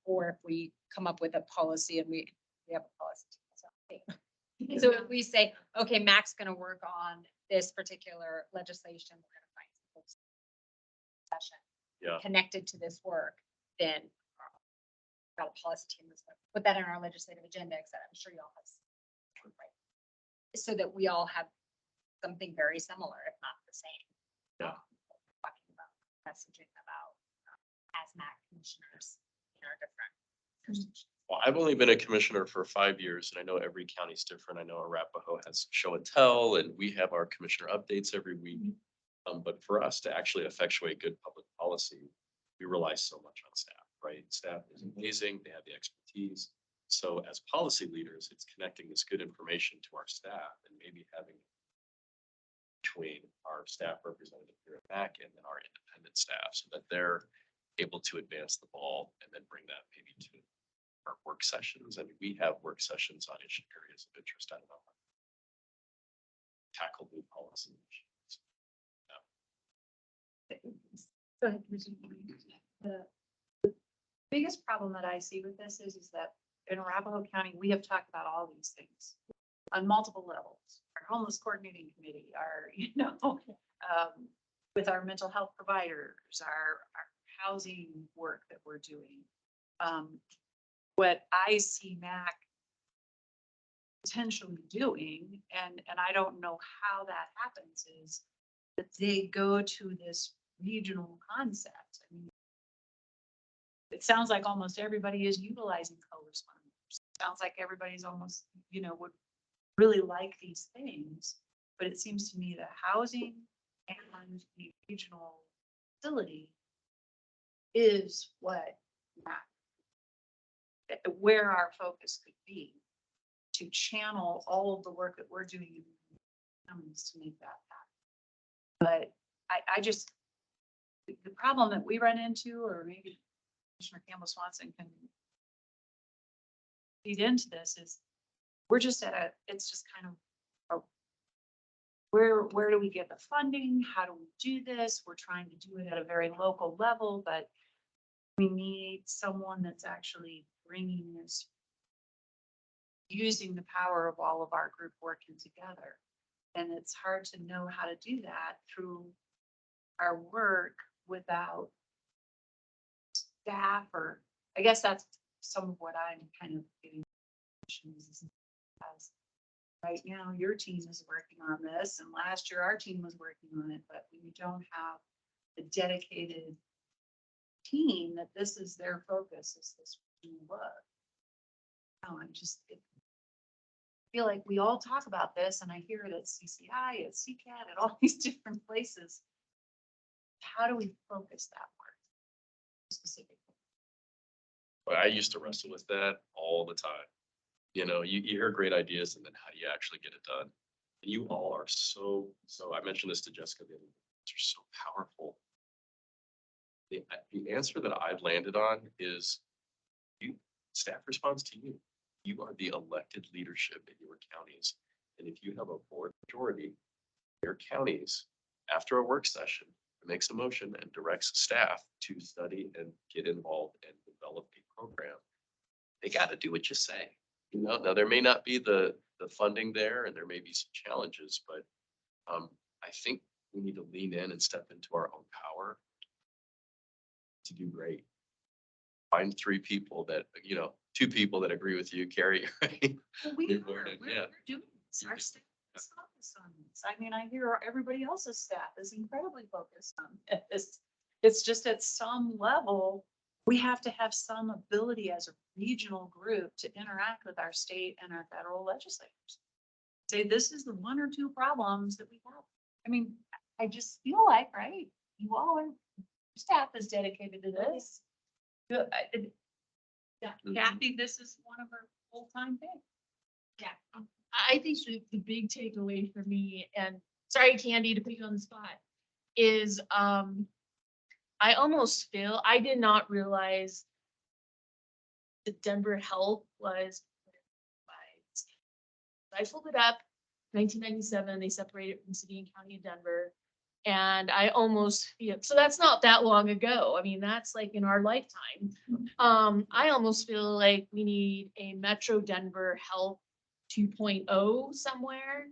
Or if we come up with a policy and we have a policy. So if we say, okay, MACC's going to work on this particular legislation, we're going to find some session connected to this work, then got a policy team that's going to put that in our legislative agenda, etc. I'm sure you all have, right? So that we all have something very similar, if not the same. Yeah. Talking about messaging about hazmat commissioners in our different jurisdictions. Well, I've only been a commissioner for 5 years and I know every county's different. I know Arapahoe has show and tell and we have our commissioner updates every week. But for us to actually effectuate good public policy, we rely so much on staff, right? Staff is amazing. They have the expertise. So as policy leaders, it's connecting this good information to our staff and maybe having between our staff representative here at MACC and then our independent staff so that they're able to advance the ball and then bring that maybe to our work sessions. I mean, we have work sessions on issue areas of interest. I don't know. Tackle new policy issues. Go ahead, Commissioner. The biggest problem that I see with this is that in Arapahoe County, we have talked about all these things on multiple levels. Our homeless coordinating committee, our, with our mental health providers, our housing work that we're doing. What I see MACC potentially doing, and I don't know how that happens, is that they go to this regional concept. I mean, it sounds like almost everybody is utilizing co-responders. Sounds like everybody's almost, would really like these things. But it seems to me that housing and the regional facility is where our focus could be, to channel all of the work that we're doing in counties to make that happen. But I just, the problem that we run into, or maybe Commissioner Campbell Swanson can feed into this, is we're just it's just kind of where do we get the funding? How do we do this? We're trying to do it at a very local level, but we need someone that's actually bringing this, using the power of all of our group working together. And it's hard to know how to do that through our work without staff, or I guess that's some of what I'm kind of getting. As right now, your team is working on this, and last year our team was working on it, but we don't have the dedicated team that this is their focus, is this work. Oh, I feel like we all talk about this, and I hear it at CCI, at CCAT, at all these different places. How do we focus that work specifically? Well, I used to wrestle with that all the time. You hear great ideas and then how do you actually get it done? And you all are so, I mentioned this to Jessica, the other day, you're so powerful. The answer that I've landed on is staff responds to you. You are the elected leadership in your counties. And if you have a board majority, your counties, after a work session, makes a motion and directs staff to study and get involved and develop a program, they got to do what you say. Now there may not be the funding there and there may be some challenges, but I think we need to lean in and step into our own power to do great. Find 3 people that, 2 people that agree with you, Carrie. Right? Well, we're doing this. Our staff is focused on this. I mean, I hear everybody else's staff is incredibly focused on this. It's just at some level, we have to have some ability as a regional group to interact with our state and our federal legislators. Say, this is the 1 or 2 problems that we have. I mean, I just feel like, right, you all are, staff is dedicated to this. Kathy, this is one of her full-time things. Yeah, I think the big takeaway for me, and sorry, Candy, to put you on the spot, is I almost feel, I did not realize that Denver Health was, I pulled it up, 1997, they separated from city and county of Denver. And I almost feel, so that's not that long ago. I mean, that's like in our lifetime. I almost feel like we need a Metro Denver Health 2.0 somewhere.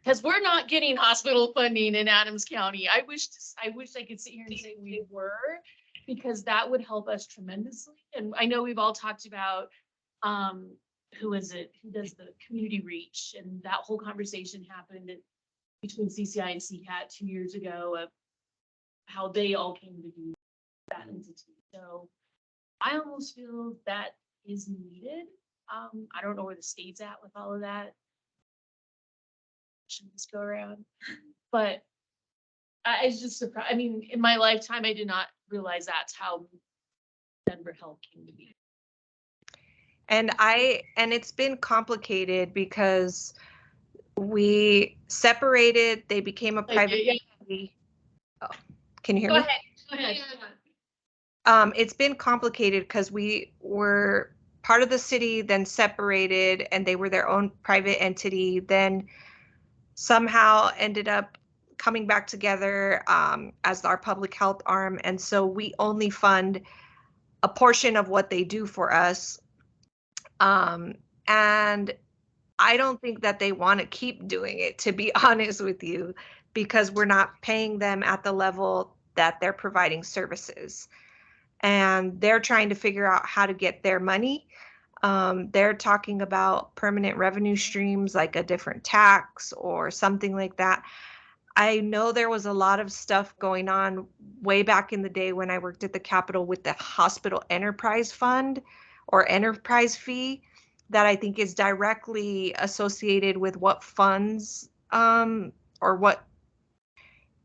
Because we're not getting hospital funding in Adams County. I wish I could sit here and say we were, because that would help us tremendously. And I know we've all talked about who is it? Who does the community reach? And that whole conversation happened between CCI and CCAT 2 years ago of how they all came to be that entity. So I almost feel that is needed. I don't know where the state's at with all of that. Should this go around? But I was just surprised. I mean, in my lifetime, I did not realize that's how Denver Health came to be. And it's been complicated because we separated, they became a private entity. Oh, can you hear Go me? ahead. Go ahead. It's been complicated because we were part of the city, then separated, and they were their own private entity, then somehow ended up coming back together as our public health arm. And so we only fund a portion of what they do for us. And I don't think that they want to keep doing it, to be honest with you, because we're not paying them at the level that they're providing services. And they're trying to figure out how to get their money. They're talking about permanent revenue streams, like a different tax or something like that. I know there was a lot of stuff going on way back in the day when I worked at the Capitol with the hospital enterprise fund or enterprise fee that I think is directly associated with what funds or what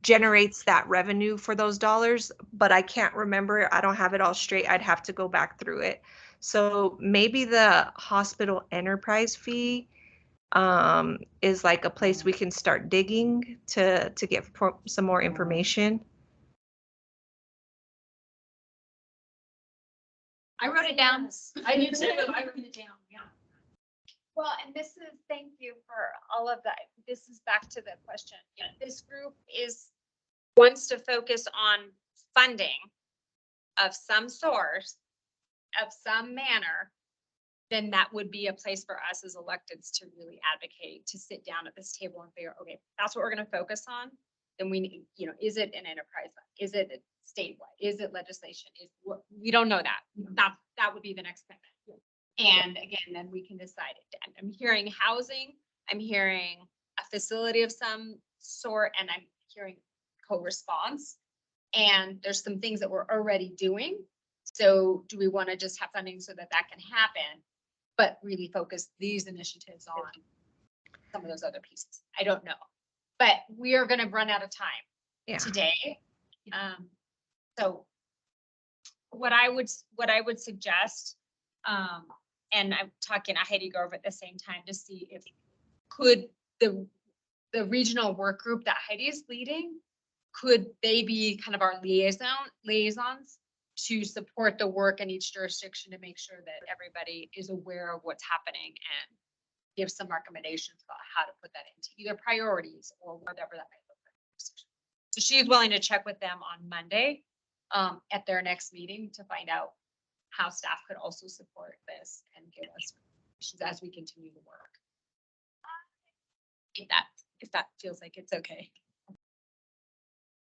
generates that revenue for those dollars, but I can't remember. I don't have it all straight. I'd have to go back through it. So maybe the hospital enterprise fee is like a place we can start digging to get some more information. I wrote it down. I did too. I wrote it down. Yeah. Well, and this is, thank you for all of that. This is back to the question. This group wants to focus on funding of some source, of some manner, then that would be a place for us as electeds to really advocate, to sit down at this table and figure, okay, that's what we're going to focus on. Then we need, is it an enterprise fund? Is it statewide? Is it legislation? We don't know that. That would be the next thing. And again, then we can decide it. And I'm hearing housing, I'm hearing a facility of some sort, and I'm hearing co-response. And there's some things that we're already doing. So do we want to just have funding so that can happen, but really focus these initiatives on some of those other pieces? I don't know, but we are going to run out of time today. So what I would suggest, and I'm talking to Heidi Grove at the same time to see if could the regional work group that Heidi is leading, could they be kind of our liaisons to support the work in each jurisdiction to make sure that everybody is aware of what's happening and give some recommendations about how to put that into either priorities or whatever that might look like. So she's willing to check with them on Monday at their next meeting to find out how staff could also support this and give us recommendations as we continue to work. If that feels like it's okay.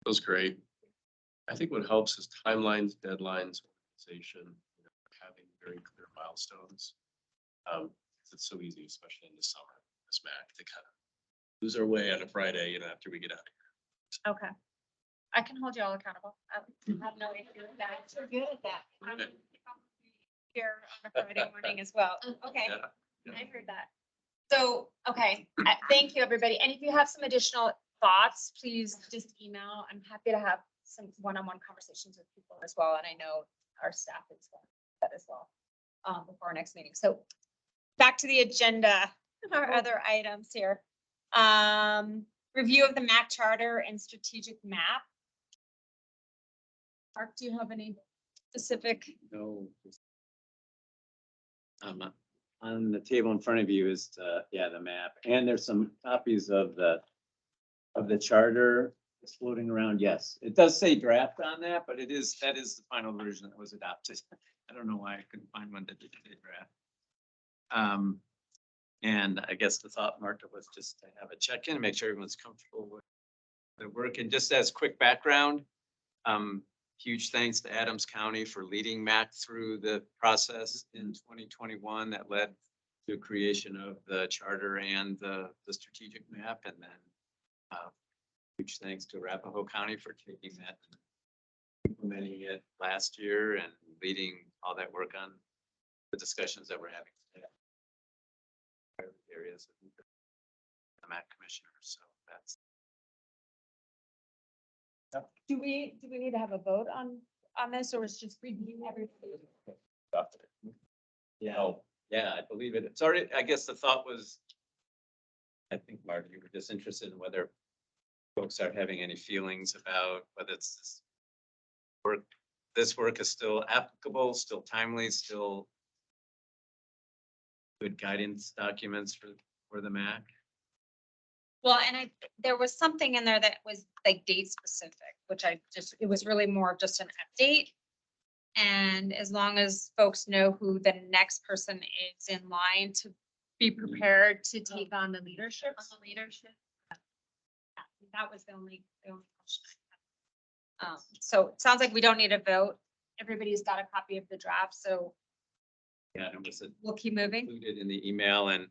Feels great. I think what helps is timelines, deadlines, organization, having very clear milestones. It's so easy, especially in the summer, this MACC, to kind of lose our way on a Friday, after we get out of here. Okay. I can hold you all accountable. I have no issue with that. You're good at that. I'm here on a Friday morning as well. Okay, Yeah. I heard that. So, okay, thank you, everybody. And if you have some additional thoughts, please just email. I'm happy to have some one-on-one conversations with people as well. And I know our staff is that as well before our next meeting. So back to the agenda, our other items here. Review of the MACC charter and strategic map. Mark, do you have any specific? No. On the table in front of you is, the map, and there's some copies of the charter that's floating around. Yes, it does say draft on that, but that is the final version that was adopted. I don't know why I couldn't find one that did say draft. And I guess the thought, Martha, was just to have a check-in and make sure everyone's comfortable with the work. And just as quick background, huge thanks to Adams County for leading MACC through the process in 2021 that led the creation of the charter and the strategic map, and then huge thanks to Arapahoe County for taking that and implementing it last year and leading all that work on the discussions that we're having today. Areas of the MACC commissioners, so that's. Do we need to have a vote on this, or is just review everything? Yeah. Oh, yeah, I believe it. It's already, I guess the thought was, I think, Mark, you were just interested in whether folks are having any feelings about whether it's this work is still applicable, still timely, still good guidance documents for the MACC. Well, and there was something in there that was like date specific, which it was really more of just an update. And as long as folks know who the next person is in line to be prepared to take on the leadership. That was the only question I had. So it sounds like we don't need a vote. Everybody's got a copy of the draft, so Yeah, and it was we'll keep moving. included in the email, and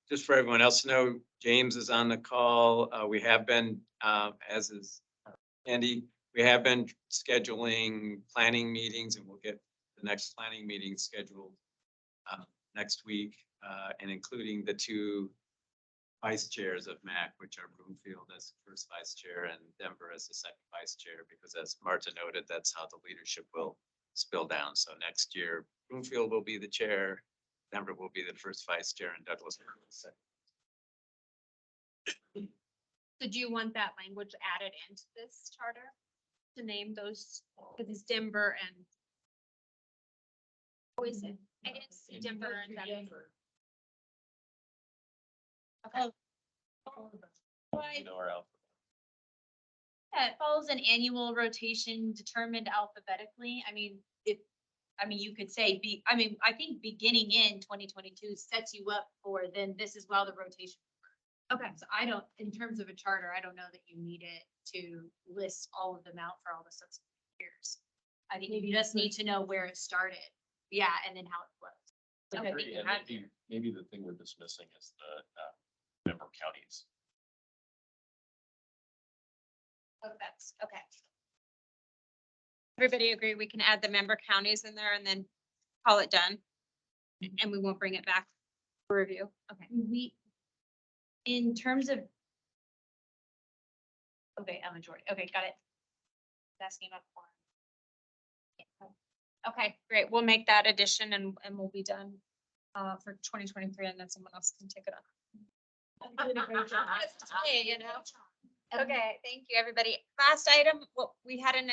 just for everyone else to know, James is on the call. We have been, as is Andy, we have been scheduling planning meetings, and we'll get the next planning meeting scheduled next week, and including the two vice chairs of MACC, which are Broomfield as first vice chair and Denver as the second vice chair, because as Marta noted, that's how the leadership will spill down. So next year, Broomfield will be the chair, Denver will be the first vice chair, and Douglas will be the second. So do you want that language added into this charter to name those, because it's Denver and. What is it? I didn't see Denver and Denver. Okay. You know, our alphabet. Yeah, it follows an annual rotation determined alphabetically. I mean, you could say I think beginning in 2022 sets you up for then this is while the rotation. Okay, so in terms of a charter, I don't know that you need it to list all of them out for all the subsequent years. I think you just need to know where it started. Yeah, and then how it flows. I agree, and maybe the thing we're dismissing is the member counties. Oh, that's okay. Everybody agree we can add the member counties in there and then call it done? And we won't bring it back for review. Okay. In terms of. Okay, a majority. Okay, got it. Asking about form. Okay, great. We'll make that addition and we'll be done for 2023, and then someone else can take it on. You know? Okay, thank you, everybody. Last item, well, we had an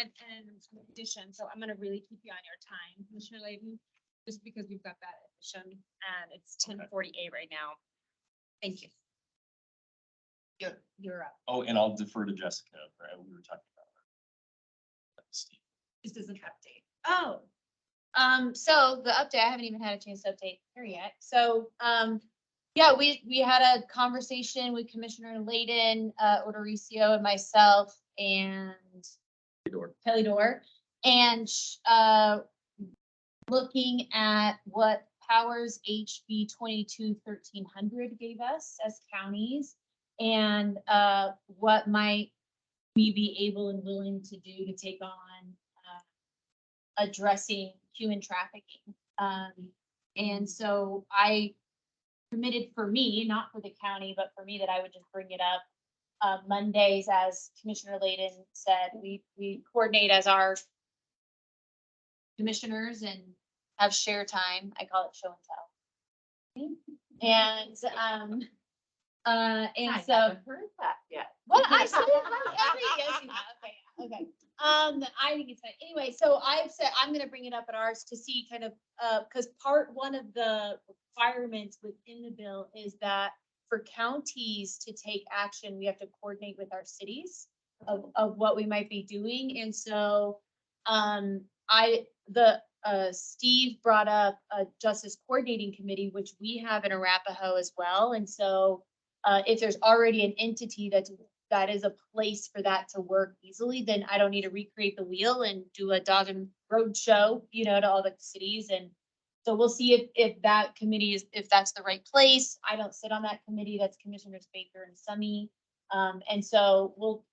addition, so I'm gonna really keep you on your time, Commissioner Layden, just because we've got that addition, and it's 10:48 right now. Thank you. You're up. Oh, and I'll defer to Jessica, right? We were talking about her. This is an update. Oh, so the update, I haven't even had a chance to update her yet. So, yeah, we had a conversation with Commissioner Layden, Odoricio, and myself, and Kelly Dorr, and looking at what powers HB 22-1300 gave us as counties, and what might we be able and willing to do to take on addressing human trafficking. And so I committed for me, not for the county, but for me, that I would just bring it up Mondays, as Commissioner Layden said. We coordinate as our commissioners and have share time. I call it show and tell. And so Heard that yet. well, I said it like yes, you have. Okay. I think it's fine. Anyway, so I've said I'm gonna bring it up at ours to see kind of, because part one of the requirements within the bill is that for counties to take action, we have to coordinate with our cities of what we might be doing. And so, Steve brought up a justice coordinating committee, which we have in Arapahoe as well. And so, if there's already an entity that is a place for that to work easily, then I don't need to recreate the wheel and do a dog and road show, to all the cities. And So we'll see if that committee is, if that's the right place. I don't sit on that committee. That's Commissioners Baker and Summy. And so we'll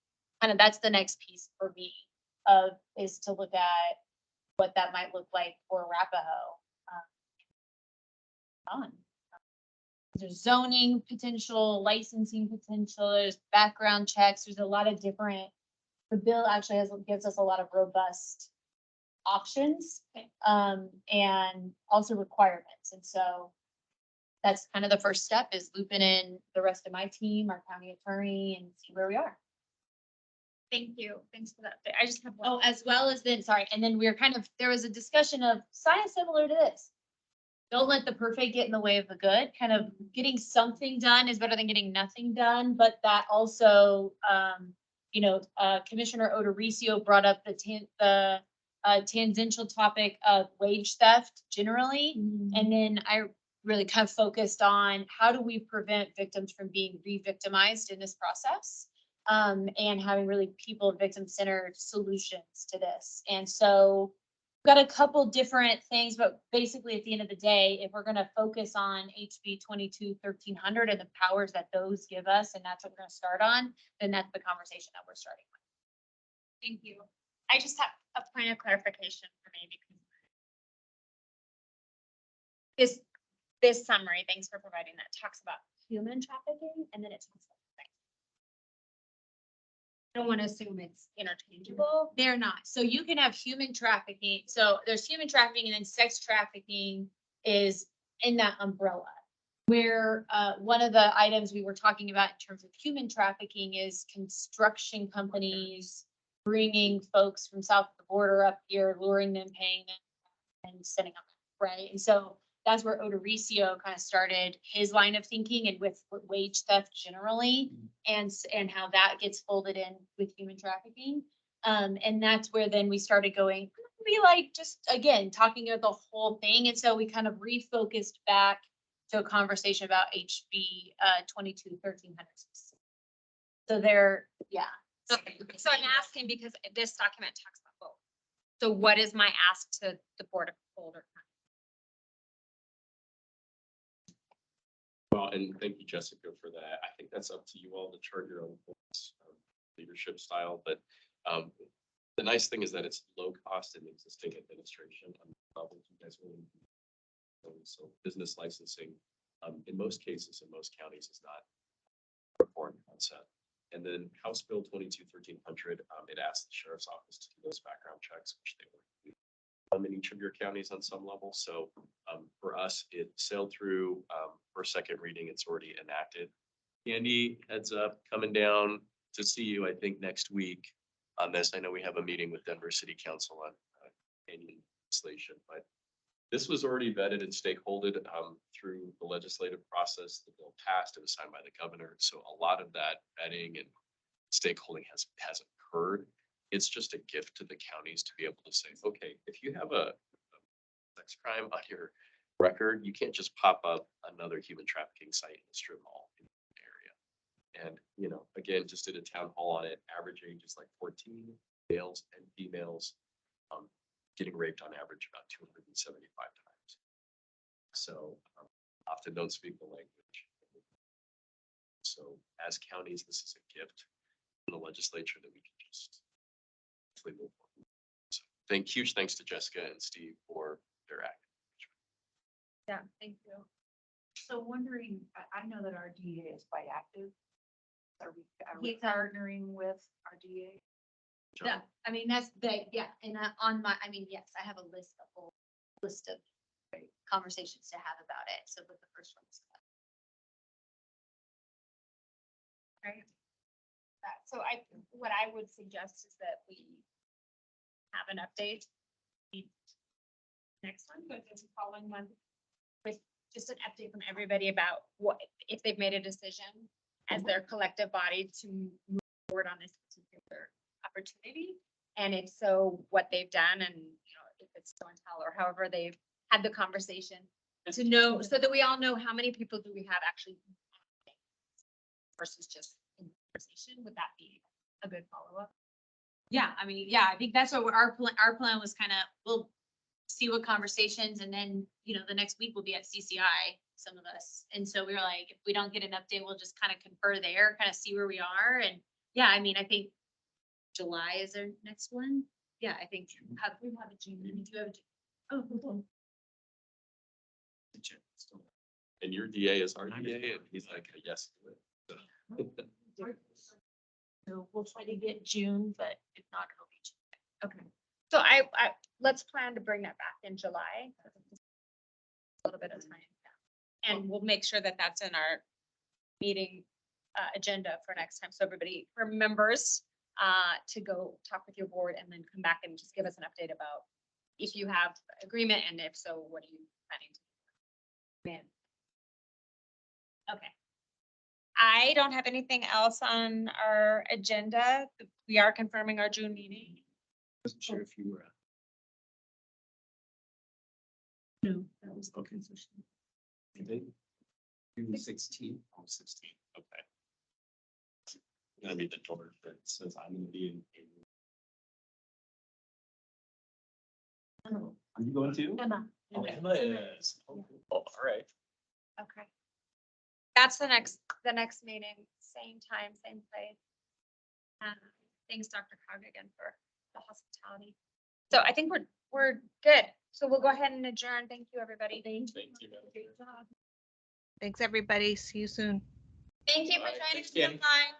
kind of, that's the next piece for me is to look at what that might look like for Arapahoe. There's zoning potential, licensing potential, there's background checks, there's a lot of different, the bill actually gives us a lot of robust options, and also requirements. And so that's kind of the first step, is looping in the rest of my team, our county attorney, and see where we are. Thank you. Thanks for that. I just have one. Oh, as well as then, sorry, and then we were kind of, there was a discussion of science similar to this. Don't let the perfect get in the way of the good. Kind of getting something done is better than getting nothing done, but that also, Commissioner Odoricio brought up the tangential topic of wage theft generally. And then I really kind of focused on how do we prevent victims from being re-victimized in this process, and having really people victim-centered solutions to this. And so we've got a couple different things, but basically at the end of the day, if we're going to focus on HB 22-1300 and the powers that those give us, and that's what we're going to start on, then that's the conversation that we're starting with. Thank you. I just have a point of clarification for me because this summary, thanks for providing that, talks about human trafficking and then it talks about sex. I don't want to assume it's interchangeable. They're not. So you can have human trafficking. So there's human trafficking, and then sex trafficking is in that umbrella. Where one of the items we were talking about in terms of human trafficking is construction companies bringing folks from south of the border up here, luring them, paying them, and sending them, right? And so that's where Odoricio kind of started his line of thinking, and with wage theft generally, and how that gets folded in with human trafficking. And that's where then we started going, we like just again talking about the whole thing. And so we kind of refocused back to a conversation about HB 22-1300. So there, yeah. Okay. So I'm asking because this document talks about both. So what is my ask to the Board of Boulder? Well, and thank you, Jessica, for that. I think that's up to you all to chart your own leadership style, but the nice thing is that it's low cost in existing administration. You guys will. So business licensing, in most cases, in most counties, is not a foreign concept. And then House Bill 22-1300, it asks the sheriff's office to do those background checks, which they will do in each of your counties on some level. So for us, it sailed through for second reading. It's already enacted. Andy, heads up, coming down to see you, I think, next week on this. I know we have a meeting with Denver City Council on Canyon legislation, but this was already vetted and stakeholdered through the legislative process. The bill passed, it was signed by the governor. So a lot of that vetting and stakeholding has occurred. It's just a gift to the counties to be able to say, okay, if you have a sex crime on your record, you can't just pop up another human trafficking site in the strip mall in the area. And, again, just did a town hall on it. Average age is like 14, males and females getting raped on average about 275 times. So often don't speak the language. So as counties, this is a gift from the legislature that we can just move forward. So huge thanks to Jessica and Steve for their active engagement. Yeah, thank you. So wondering, I know that our DA is quite active. Are we partnering with our DA? Yeah, I mean, that's the, yeah, and on my, yes, I have a whole list of conversations to have about it. So with the first one. Right. So what I would suggest is that we have an update. Next one, but the following one, with just an update from everybody about what, if they've made a decision as their collective body to move forward on this particular opportunity. And if so, what they've done, and if it's show and tell or however they've had the conversation to know, so that we all know how many people do we have actually versus just in conversation. Would that be a good follow-up? Yeah, I think that's what our plan was kind of, see what conversations, and then, you know, the next week we'll be at CCI, some of us. And so we were like, if we don't get an update, we'll just kind of confer there, kind of see where we are. And yeah, I mean, I think July is our next one. Yeah, I think we have a June, we do have a June. Oh, hold on. And your DA is our DA, and he's like, yes. to it. So we'll try to get June, but if not, it'll be June. Okay. So I, let's plan to bring that back in July. A little bit of time. Yeah. And we'll make sure that that's in our meeting agenda for next time. So everybody remembers to go talk with your board and then come back and just give us an update about if you have agreement, and if so, what are you planning to do? Man. Okay. I don't have anything else on our agenda. We are confirming our June meeting. Wasn't sure if you were. No, that was Okay. You did? June 16th. Oh, 16th, okay. I'm gonna be the door that says I'm gonna be in. Oh, Are you going to? Emma. Oh, Emma is. Oh, all right. Okay. That's the next meeting, same time, same place. Thanks, Dr. Cog, again for the hospitality. So I think we're good. So we'll go ahead and adjourn. Thank you, everybody. Thank you. Thanks, everybody. See you soon. Thank you for All right, joining thanks, us Danny. online.